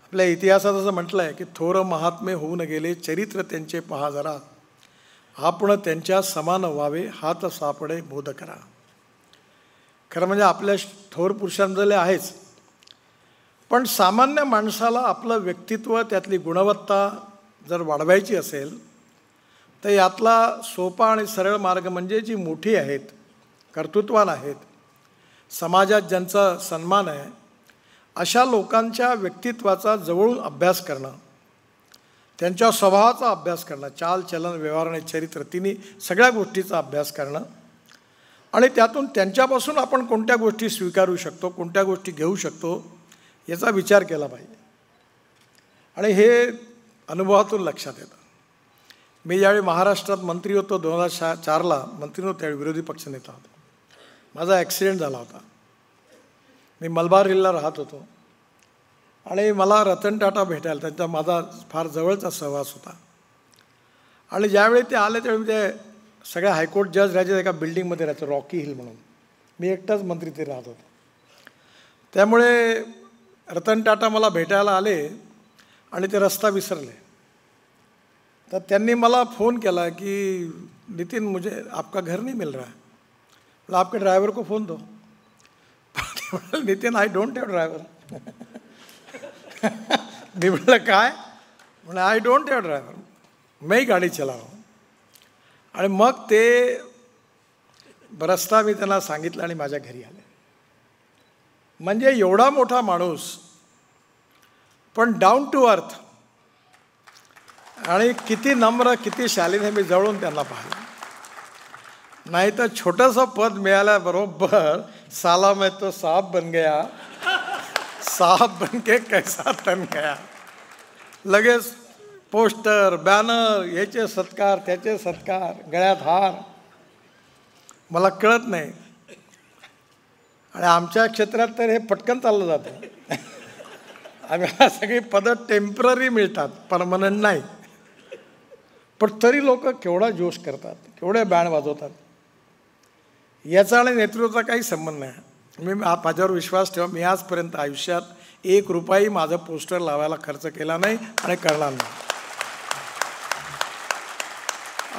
H: आपल्या इतिहासात असं म्हटलं आहे की थोर महात्मे होऊन गेले, चरित्र त्यांचे पहा जरा, आपण त्यांच्या समान व्हावे, हात सापडे बोध करा. खरं म्हणजे आपल्या थोर पुरुषांजले आहेच, पण सामान्य माणसाला आपलं व्यक्तित्व, त्यातली गुणवत्ता जर वाढवायची असेल तर यातला सोपा आणि सरळ मार्ग म्हणजे जी मोठी आहेत, कर्तृत्वान आहेत, समाजात ज्यांचा सन्मान आहे अशा लोकांच्या व्यक्तित्वाचा जवळून अभ्यास करणं, त्यांच्या स्वभावाचा अभ्यास करणं, चाल, चलन, व्यवहार आणि चरित्र तिन्ही सगळ्या गोष्टीचा अभ्यास करणं आणि त्यातून त्यांच्यापासून आपण कोणत्या गोष्टी स्वीकारू शकतो, कोणत्या गोष्टी घेऊ शकतो याचा विचार केला पाहिजे. आणि हे अनुभवातून लक्षात येतं. मी ज्यावेळी महाराष्ट्रात मंत्री होतो 2004ला मंत्री होतो, त्यावेळी विरोधी पक्षनेता होतो. माझा ॲक्सिडेंट झाला होता. मी मलबार हिलला राहत होतो आणि मला रतन टाटा भेटायला, त्यांचा माझा फार जवळचा सहवास होता. आणि ज्यावेळी ते आले त्यावेळी ते सगळ्या हायकोर्ट जज राहायचे एका बिल्डिंगमध्ये राहायचं, रॉकी हिल म्हणून. मी एकटाच मंत्री ते राहत होतो. त्यामुळे रतन टाटा मला भेटायला आले आणि ते रस्ता विसरले. तर त्यांनी मला फोन केला की नितिन मुझे आपका घर नहीं मिल रहा है. बोला आपके ड्राइवर को फ़ोन दो. Nitin I don't have driver. मी म्हटलं काय? म्हणजे आई डोंट हैव ड्रायव्हर, मी गाडी चलावं. आणि मग ते रस्ता मी त्यांना सांगितलं आणि माझ्या घरी आले. म्हणजे एवढा मोठा माणूस पण डाऊन टू अर्थ आणि किती नम्र किती शालीन हे मी जवळून त्यांना पाहिलं. नाही तर छोटंसं पद मिळाल्याबरोबर साला मैं तो साहब बन गया, साहब बन के कैसा तन गया. लगेच पोस्टर बॅनर याचे सत्कार त्याचे सत्कार, गळ्यात हार. मला कळत नाही. आणि आमच्या क्षेत्रात तर हे पटकन चाललं जातं. आम्हाला सगळी पदं टेम्पररी मिळतात, परमनंट नाही. पण तरी लोक केवढा जोश करतात, केवढे बँड वाजवतात. याचा आणि नेतृत्वाचा काही संबंध नाही. मी माझ्यावर विश्वास ठेवा, मी आजपर्यंत आयुष्यात 1 रुपयाही माझं पोस्टर लावायला खर्च केला नाही आणि करणार नाही.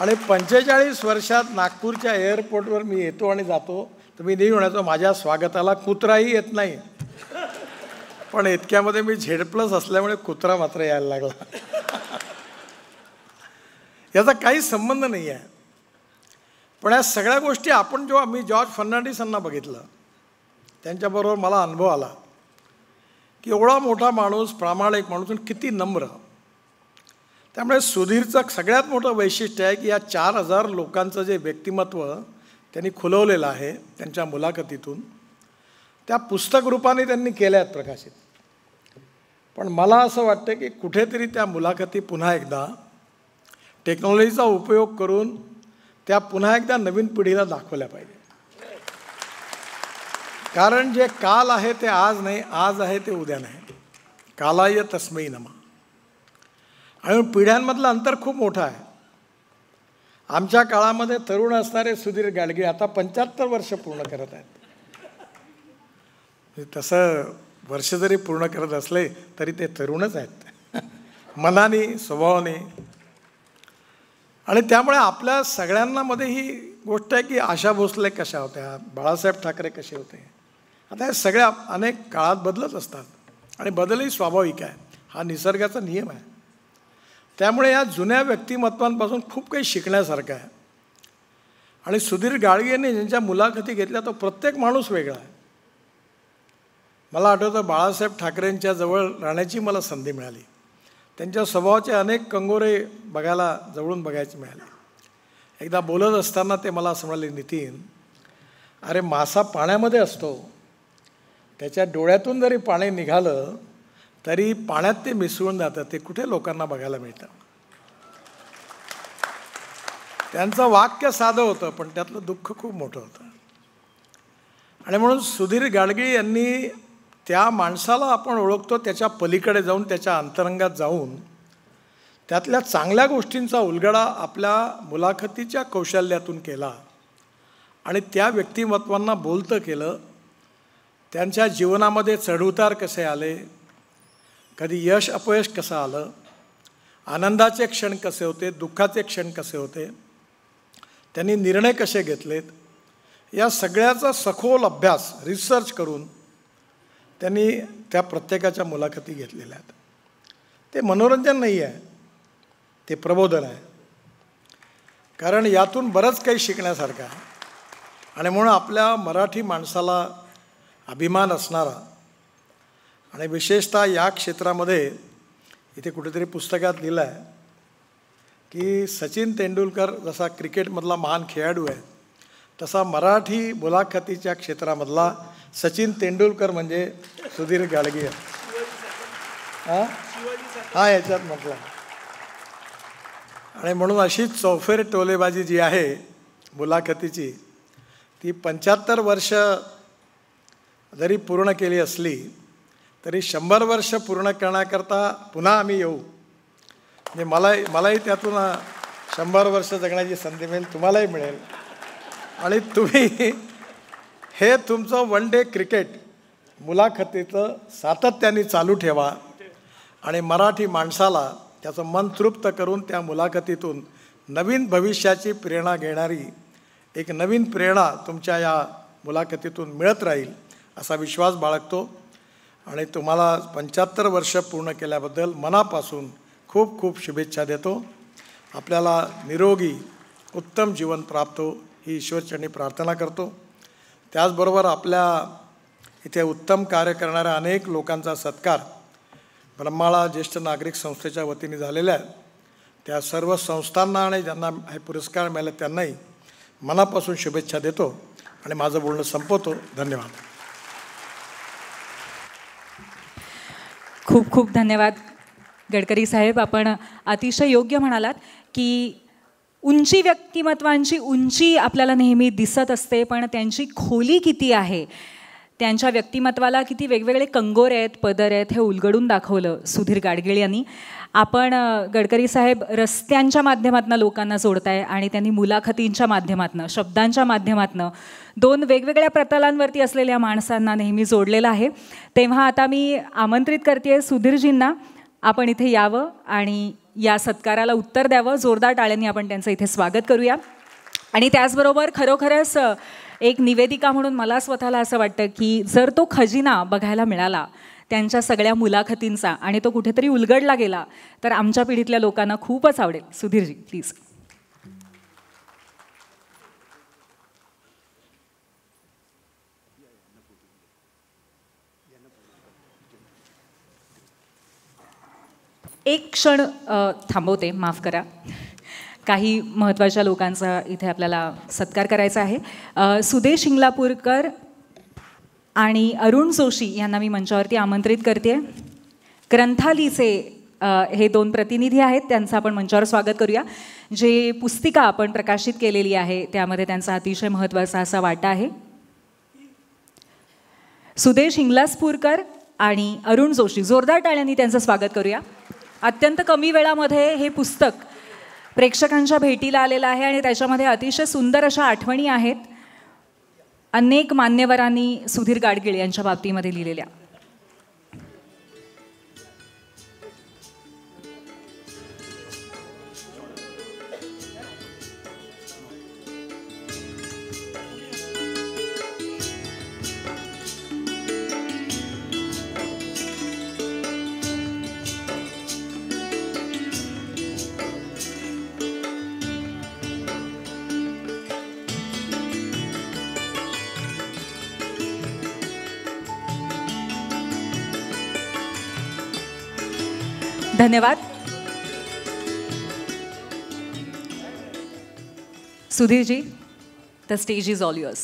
H: आणि 45 वर्षात नागपूरच्या एअरपोर्टवर मी येतो आणि जातो तर मी नेहमी म्हणायचो माझ्या स्वागताला कुत्राही येत नाही. पण इतक्यामध्ये मी Z+ असल्यामुळे कुत्रा मात्र यायला लागला. याचा काही संबंध नाही आहे. पण या सगळ्या गोष्टी आपण जेव्हा मी जॉर्ज फर्नांडिसांना बघितलं, त्यांच्याबरोबर मला अनुभव आला की एवढा मोठा माणूस, प्रामाणिक माणूस, किती नम्र. त्यामुळे सुधीरचं सगळ्यात मोठं वैशिष्ट्य आहे की या 4000 लोकांचं जे व्यक्तिमत्व त्यांनी खुलवलेलं आहे त्यांच्या मुलाखतीतून, त्या पुस्तक रूपाने त्यांनी केल्या आहेत प्रकाशित. पण मला असं वाटतं की कुठेतरी त्या मुलाखती पुन्हा एकदा टेक्नॉलॉजीचा उपयोग करून त्या पुन्हा एकदा नवीन पिढीला दाखवल्या पाहिजे. कारण जे काल आहे ते आज नाही, आज आहे ते उद्या नाही. कालाय तस्मै नमः. आणि पिढ्यांमधलं अंतर खूप मोठं आहे. आमच्या काळामध्ये तरुण असणारे सुधीर गाडगीळ आता 75 वर्ष पूर्ण करत आहेत. तसं वर्ष जरी पूर्ण करत असले तरी ते तरुणच आहेत मनाने, स्वभावाने. आणि त्यामुळे आपल्या सगळ्यांना मध्ये ही गोष्ट आहे की आशा भोसले कशा होत्या, बाळासाहेब ठाकरे कसे होते. आता हे सगळ्या अनेक काळात बदलत असतात आणि बदलही स्वाभाविक आहे, हा निसर्गाचा नियम आहे. त्यामुळे या जुन्या व्यक्तिमत्वांपासून खूप काही शिकण्यासारखं आहे. आणि सुधीर गाडगीळने ज्यांच्या मुलाखती घेतल्या तो प्रत्येक माणूस वेगळा आहे. मला आठवतं बाळासाहेब ठाकरेंच्या जवळ राहण्याची मला संधी मिळाली. त्यांच्या स्वभावाचे अनेक कंगोरे बघायला, जवळून बघायचे मिळाले. एकदा बोलत असताना ते मला असं म्हणाले, नितीन, अरे मासा पाण्यामध्ये असतो, त्याच्या डोळ्यातून जरी पाणी निघालं तरी पाण्यात ते मिसळून जातं, ते कुठे लोकांना बघायला मिळतं. त्यांचं वाक्य साधं होतं पण त्यातलं दुःख खूप मोठं होतं. आणि म्हणून सुधीर गाडगीळ यांनी त्या माणसाला आपण ओळखतो त्याच्या पलीकडे जाऊन, त्याच्या अंतरंगात जाऊन त्यातल्या चांगल्या गोष्टींचा उलगडा आपल्या मुलाखतीच्या कौशल्यातून केला आणि त्या व्यक्तिमत्वांना बोलतं केलं. त्यांच्या जीवनामध्ये चढउतार कसे आले, कधी यश अपयश कसं आलं, आनंदाचे क्षण कसे होते, दुःखाचे क्षण कसे होते, त्यांनी निर्णय कसे घेतलेत, या सगळ्याचा सखोल अभ्यास, रिसर्च करून त्यांनी त्या प्रत्येकाच्या मुलाखती घेतलेल्या आहेत. ते मनोरंजन नाही आहे, ते प्रबोधन आहे. कारण यातून बरंच काही शिकण्यासारखं आहे. आणि म्हणून आपल्या मराठी माणसाला अभिमान असणारा आणि विशेषतः या क्षेत्रामध्ये इथे कुठेतरी पुस्तकात लिहिलं आहे की सचिन तेंडुलकर जसा क्रिकेटमधला महान खेळाडू आहे तसा मराठी मुलाखतीच्या क्षेत्रामधला सचिन तेंडुलकर म्हणजे सुधीर गाडगीळ. हा याच्यात म्हटलं. आणि म्हणून अशी चौफेर टोलेबाजी जी आहे मुलाखतीची, ती 75 वर्ष जरी पूर्ण केली असली तरी 100 वर्ष पूर्ण करण्याकरता पुन्हा आम्ही येऊ. म्हणजे मलाही त्यातून 100 वर्ष जगण्याची संधी मिळेल, तुम्हालाही मिळेल. आणि तुम्ही हे तुमचं 1 डे क्रिकेट मुलाखतीचं सातत्याने चालू ठेवा आणि मराठी माणसाला त्याचं मन तृप्त करून त्या मुलाखतीतून नवीन भविष्याची प्रेरणा घेणारी एक नवीन प्रेरणा तुमच्या या मुलाखतीतून मिळत राहील असा विश्वास बाळगतो आणि तुम्हाला 75 वर्ष पूर्ण केल्याबद्दल मनापासून खूप खूप शुभेच्छा देतो. आपल्याला निरोगी उत्तम जीवन प्राप्त हो ही ईश्वरचरणी प्रार्थना करतो. त्याचबरोबर आपल्या इथे उत्तम कार्य करणाऱ्या अनेक लोकांचा सत्कार ब्रह्माळा ज्येष्ठ नागरिक संस्थेच्या वतीने झालेल्या आहे. त्या सर्व संस्थांना आणि ज्यांना हे पुरस्कार मिळाले त्यांनाही मनापासून शुभेच्छा देतो आणि माझं बोलणं संपवतो. धन्यवाद.
A: खूप खूप धन्यवाद गडकरी साहेब. आपण अतिशय योग्य म्हणालात की उंची व्यक्तिमत्वांची उंची आपल्याला नेहमी दिसत असते, पण त्यांची खोली किती आहे, त्यांच्या व्यक्तिमत्वाला किती वेगवेगळे कंगोर आहेत, पदर आहेत, हे उलगडून दाखवलं सुधीर गाडगीळ यांनी. आपण गडकरी साहेब रस्त्यांच्या माध्यमातून लोकांना जोडताय आणि त्यांनी मुलाखतींच्या माध्यमातून, शब्दांच्या माध्यमातून दोन वेगवेगळ्या प्रतलांवरती असलेल्या माणसांना नेहमी जोडलेलं आहे. तेव्हा आता मी आमंत्रित करते सुधीरजींना आपण इथे यावं आणि या सत्काराला उत्तर द्यावं. जोरदार टाळ्यांनी आपण त्यांचं इथे स्वागत करूया. आणि त्याचबरोबर खरोखरच एक निवेदिका म्हणून मला स्वतःला असं वाटतं की जर तो खजिना बघायला मिळाला त्यांच्या सगळ्या मुलाखतींचा आणि तो कुठेतरी उलगडला गेला तर आमच्या पिढीतल्या लोकांना खूपच आवडेल. सुधीरजी प्लीज. एक क्षण थांबवते, माफ करा. काही महत्त्वाच्या लोकांचा इथे आपल्याला सत्कार करायचा आहे. सुदेश शिंगलापूरकर आणि अरुण जोशी यांना मी मंचावरती आमंत्रित करते. ग्रंथालीचे हे दोन प्रतिनिधी आहेत, त्यांचं आपण मंचावर स्वागत करूया. जे पुस्तिका आपण प्रकाशित केलेली आहे त्यामध्ये त्यांचा अतिशय महत्त्वाचा असा वाटा आहे. सुदेश इंगलासपूरकर आणि अरुण जोशी, जोरदार टाळ्यांनी त्यांचं स्वागत करूया. अत्यंत कमी वेळामध्ये हे पुस्तक प्रेक्षकांच्या भेटीला आलेलं आहे आणि त्याच्यामध्ये अतिशय सुंदर अशा आठवणी आहेत अनेक मान्यवरांनी सुधीर गाडगीळ यांच्या बाबतीमध्ये लिहिलेल्या. धन्यवाद. Sudhirji, the stage is all yours.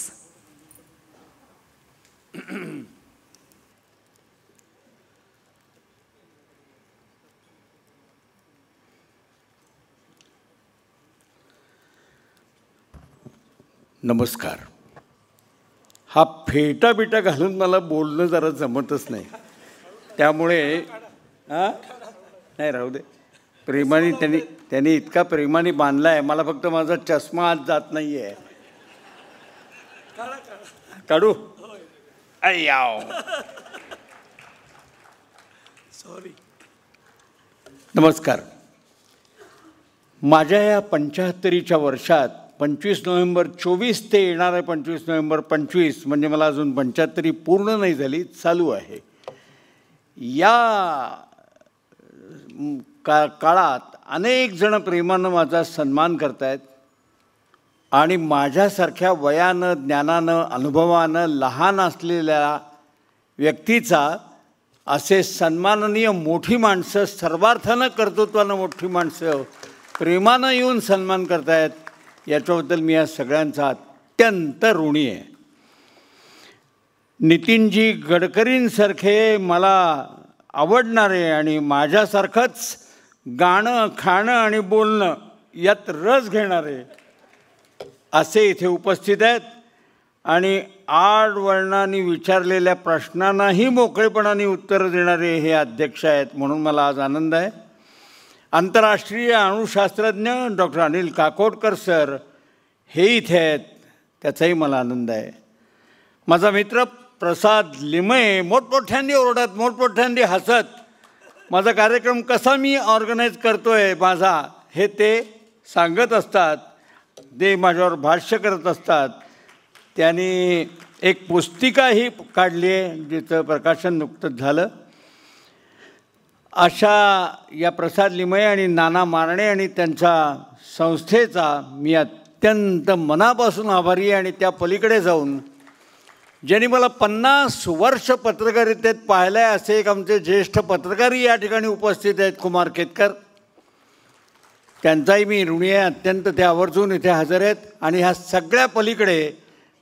G: नमस्कार. हा फेटा बिटा घालून मला बोलणं जरा जमतच नाही, त्यामुळे नाही राहू दे. प्रेमाने त्यांनी इतका प्रेमाने बांधला आहे, मला फक्त माझा चष्मा आज जात नाही आहे. काढू? अय्याव,
D: सॉरी.
G: नमस्कार. माझ्या या 75च्या वर्षात 25 नोव्हेंबर 24 ते येणारे 25 नोव्हेंबर 25 म्हणजे मला अजून 75 पूर्ण नाही झाली, चालू आहे. या काळात अनेक जण प्रेमानं माझा सन्मान करत आहेत आणि माझ्यासारख्या वयानं, ज्ञानानं, अनुभवानं लहान असलेल्या व्यक्तीचा असे सन्माननीय मोठी माणसं, सर्वार्थानं कर्तृत्वानं मोठी माणसं प्रेमानं येऊन सन्मान करत आहेत, याच्याबद्दल मी या सगळ्यांचा अत्यंत ऋणी आहे. नितीनजी गडकरींसारखे मला आवडणारे आणि माझ्यासारखंच गाणं, खाणं आणि बोलणं यात रस घेणारे असे इथे उपस्थित आहेत आणि आडवळणाने विचारलेल्या प्रश्नांनाही मोकळेपणाने उत्तरं देणारे हे अध्यक्ष आहेत, म्हणून मला आज आनंद आहे. आंतरराष्ट्रीय अणुशास्त्रज्ञ डॉक्टर अनिल काकोडकर सर हे इथे आहेत, त्याचाही मला आनंद आहे. माझा मित्र प्रसाद लिमये मोठमोठ्यांनी ओरडत मोठमोठ्यांनी हसत माझा कार्यक्रम कसा मी ऑर्गनाईज करतो आहे माझा हे ते सांगत असतात, ते माझ्यावर भाष्य करत असतात. त्यांनी एक पुस्तिकाही काढली आहे जिचं प्रकाशन नुकतंच झालं. अशा या प्रसाद लिमये आणि नाना मारणे आणि त्यांच्या संस्थेचा मी अत्यंत मनापासून आभारी आहे. आणि त्या पलीकडे जाऊन ज्यांनी मला 50 वर्ष पत्रकारितेत पाहिलं आहे असे एक आमचे ज्येष्ठ पत्रकारही या ठिकाणी उपस्थित आहेत, कुमार केतकर. त्यांचाही मी ऋणी आहे अत्यंत. ते आवर्जून इथे हजर आहेत. आणि ह्या सगळ्या पलीकडे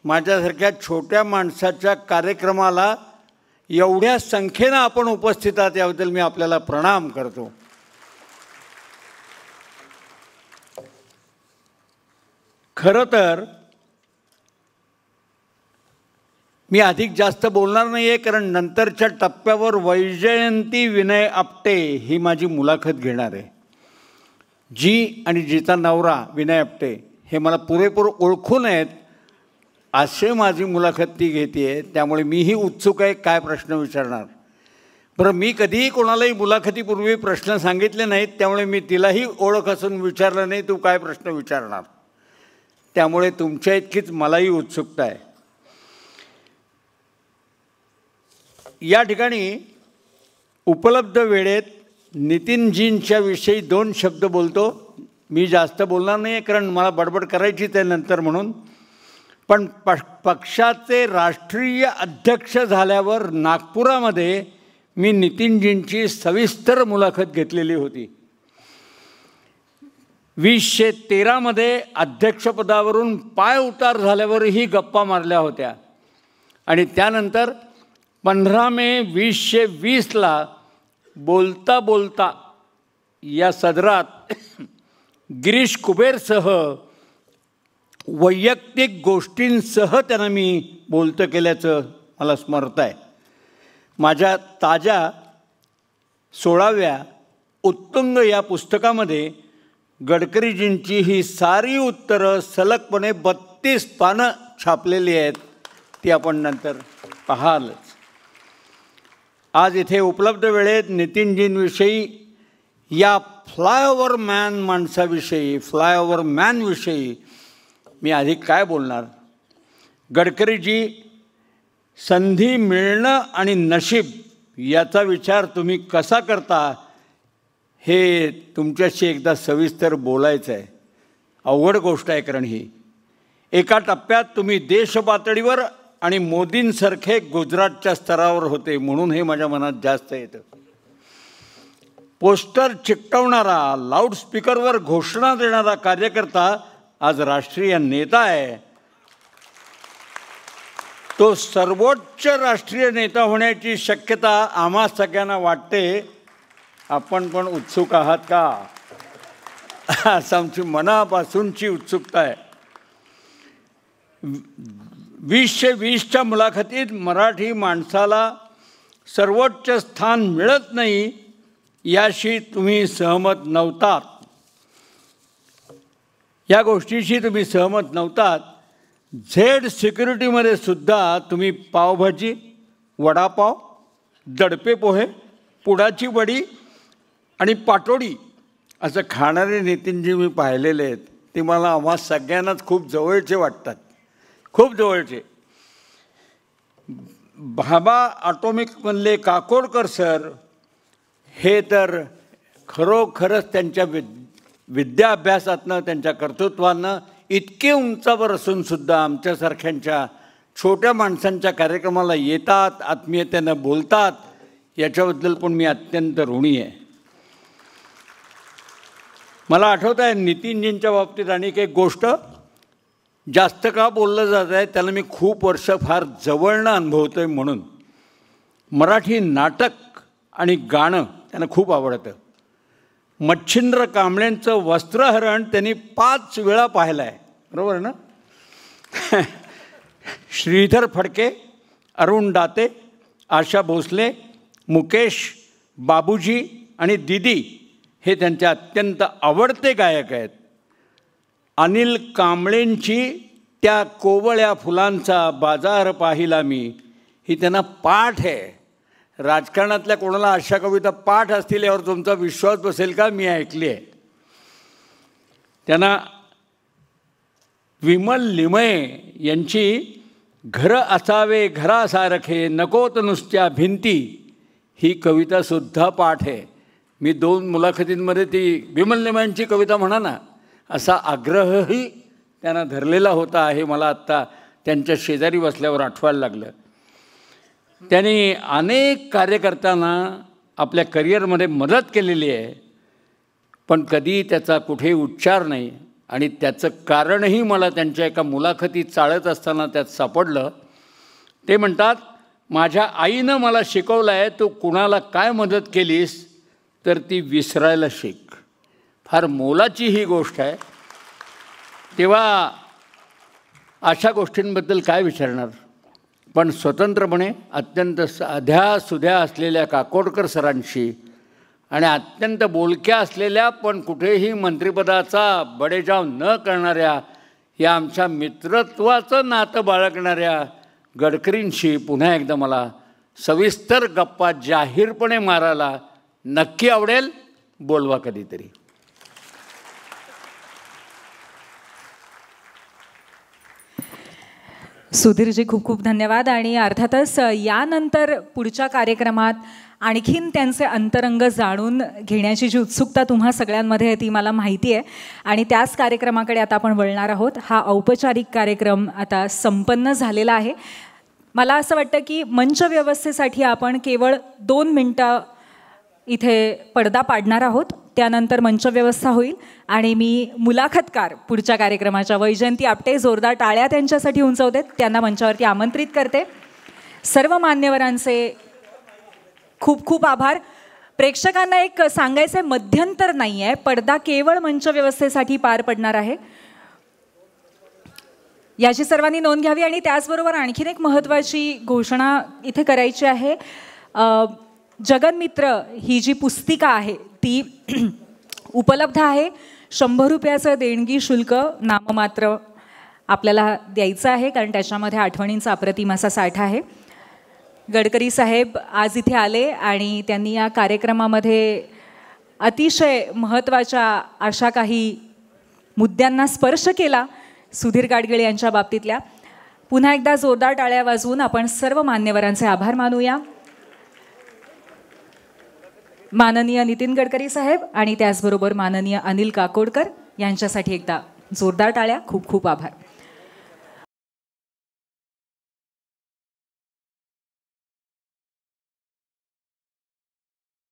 G: माझ्यासारख्या छोट्या माणसाच्या कार्यक्रमाला एवढ्या संख्येनं आपण उपस्थित आहात याबद्दल मी आपल्याला प्रणाम करतो. खरं तर मी अधिक जास्त बोलणार नाही आहे, कारण नंतरच्या टप्प्यावर वैजयंती विनय आपटे ही माझी मुलाखत घेणार आहे. जी आणि जीचा नवरा विनय आपटे हे मला पुरेपूर ओळखून आहेत असे माझी मुलाखत ती घेते आहे. त्यामुळे मीही उत्सुक आहे काय प्रश्न विचारणार. बरं, मी कधीही कोणालाही मुलाखतीपूर्वी प्रश्न सांगितले नाहीत, त्यामुळे मी तिलाही ओळख असून विचारलं नाही तू काय प्रश्न विचारणार. त्यामुळे तुमच्या इतकीच मलाही उत्सुकता आहे. या ठिकाणी उपलब्ध वेळेत नितीनजींच्या विषयी 2 शब्द बोलतो. मी जास्त बोलणार नाही आहे कारण मला बडबड करायचीच आहे नंतर म्हणून. पण पक्षाचे राष्ट्रीय अध्यक्ष झाल्यावर नागपुरामध्ये मी नितीनजींची सविस्तर मुलाखत घेतलेली होती. 2013 अध्यक्षपदावरून पाय उतार झाल्यावरही गप्पा मारल्या होत्या. आणि त्यानंतर 15 मे 2020 बोलता बोलता या सदरात गिरीश कुबेरसह वैयक्तिक गोष्टींसह त्यांना मी बोलतं केल्याचं मला स्मरत आहे. माझ्या ताज्या 16व्या उत्तुंग या पुस्तकामध्ये गडकरीजींची ही सारी उत्तरं सलगपणे 32 पानं छापलेली आहेत. ती आपण नंतर पाहालच. आज इथे उपलब्ध वेळेत नितीनजींविषयी या फ्लायओव्हर मॅन माणसाविषयी फ्लायओव्हर मॅनविषयी मी अधिक काय बोलणार. गडकरीजी संधी मिळणं आणि नशीब याचा विचार तुम्ही कसा करता हे तुमच्याशी एकदा सविस्तर बोलायचं आहे. अवघड गोष्ट आहे, कारण ही एका टप्प्यात तुम्ही देशपातळीवर आणि मोदींसारखे गुजरातच्या स्तरावर होते म्हणून हे माझ्या मनात जास्त येतं. पोस्टर चिकटवणारा, लाऊडस्पीकरवर घोषणा देणारा कार्यकर्ता आज राष्ट्रीय नेता आहे. तो सर्वोच्च राष्ट्रीय नेता होण्याची शक्यता आम्हा सगळ्यांना वाटते. आपण पण उत्सुक आहात का? असं आमची मनापासूनची उत्सुकता आहे. 2020च्या मुलाखतीत मराठी माणसाला सर्वोच्च स्थान मिळत नाही याशी तुम्ही सहमत नव्हतात. या गोष्टीशी तुम्ही सहमत नव्हतात. झेड सिक्युरिटीमध्ये सुद्धा तुम्ही पावभाजी, वडापाव, दडपे पोहे, पुडाची वडी आणि पाटोडी असं खाणारे नितीनजी मी पाहिलेले आहेत. ते मला आम्हा सगळ्यांनाच खूप जवळचे वाटतात, खूप जवळचे. भाभा ऑटोमिकमधले काकोडकर सर हे तर खरोखरच त्यांच्या विद्याभ्यासातनं, त्यांच्या कर्तृत्वानं इतके उंचावर असूनसुद्धा आमच्यासारख्यांच्या छोट्या माणसांच्या कार्यक्रमाला येतात, आत्मीयतेनं बोलतात. याच्याबद्दल पण मी अत्यंत ऋणी आहे. मला आठवतं आहे नितीनजींच्या बाबतीत आणखी एक गोष्ट. जास्त का बोललं जात आहे त्याला मी खूप वर्ष फार जवळनं अनुभवतो आहे. म्हणून मराठी नाटक आणि गाणं त्यांना खूप आवडतं. मच्छिंद्र कांबळेंचं वस्त्रहरण त्यांनी 5 वेळा पाहिलं आहे, बरोबर ना? श्रीधर फडके, अरुण दाते, आशा भोसले, मुकेश, बाबूजी आणि दीदी हे त्यांचे अत्यंत आवडते गायक आहेत. अनिल कांबळेंची त्या कोवळ्या फुलांचा बाजार पाहिला मी ही त्यांना पाठ आहे. राजकारणातल्या कोणाला अशा कविता पाठ असतील यावर तुमचा विश्वास बसेल का? मी ऐकली आहे. त्यांना विमल लिमये यांची घर असावे घरासारखे नकोत नुसत्या भिंती ही कवितासुद्धा पाठ आहे. मी 2 मुलाखतींमध्ये ती विमल लिमयांची कविता म्हणा ना असा आग्रहही त्यांना धरलेला होता हे मला आत्ता त्यांच्या शेजारी बसल्यावर आठवायला लागलं. त्यांनी अनेक कार्यकर्त्यांना आपल्या करिअरमध्ये मदत केलेली आहे, पण कधी त्याचा कुठेही उच्चार नाही. आणि त्याचं कारणही मला त्यांच्या एका मुलाखतीत चाळत असताना त्यात सापडलं. ते म्हणतात, माझ्या आईनं मला शिकवलं आहे तू कुणाला काय मदत केलीस तर ती विसरायला शिक. फार मोलाची ही गोष्ट आहे. तेव्हा अशा गोष्टींबद्दल काय विचारणार. पण स्वतंत्रपणे अत्यंत साध्या असलेल्या काकोडकर सरांशी आणि अत्यंत बोलक्या असलेल्या पण कुठेही मंत्रिपदाचा बडेजाव न करणाऱ्या या आमच्या मित्रत्वाचं नातं बाळगणाऱ्या गडकरींशी पुन्हा एकदा मला सविस्तर गप्पा जाहीरपणे मारायला नक्की आवडेल. बोलवा कधीतरी.
A: सुधीरजी खूप खूप धन्यवाद. आणि अर्थातच यानंतर पुढच्या कार्यक्रमात आणखीन त्यांचे अंतरंग जाणून घेण्याची जी उत्सुकता तुम्हा सगळ्यांमध्ये आहे ती मला माहिती आहे. आणि त्याच कार्यक्रमाकडे आता आपण वळणार आहोत. हा औपचारिक कार्यक्रम आता संपन्न झालेला आहे. मला असं वाटतं की मंच व्यवस्थेसाठी आपण केवळ 2 मिनटं इथे पडदा पाडणार आहोत. त्यानंतर मंचव्यवस्था होईल आणि मी मुलाखतकार पुढच्या कार्यक्रमाच्या वैजयंती आपटे जोरदार टाळ्या त्यांच्यासाठी उंचवते. त्यांना मंचावरती आमंत्रित करते. सर्व मान्यवरांचे खूप खूप आभार. प्रेक्षकांना एक सांगायचं आहे, मध्यंतर नाही आहे, पडदा केवळ मंचव्यवस्थेसाठी पार पडणार आहे, याची सर्वांनी नोंद घ्यावी. आणि त्याचबरोबर आणखीन एक महत्त्वाची घोषणा इथे करायची आहे. जगन्मित्र ही जी पुस्तिका आहे ती उपलब्ध आहे. 100 रुपयाचं देणगी शुल्क नाममात्र आपल्याला द्यायचं आहे, कारण त्याच्यामध्ये आठवणींचा अप्रतिम असा साठा आहे. गडकरी साहेब आज इथे आले आणि त्यांनी या कार्यक्रमामध्ये अतिशय महत्त्वाच्या अशा काही मुद्द्यांना स्पर्श केला सुधीर गाडगीळ यांच्या बाबतीतल्या. पुन्हा एकदा जोरदार टाळ्या वाजवून आपण सर्व मान्यवरांचे आभार मानूया. माननीय नितीन गडकरी साहेब आणि त्याचबरोबर माननीय अनिल काकोडकर यांच्यासाठी एकदा जोरदार टाळ्या. खूप खूप आभार.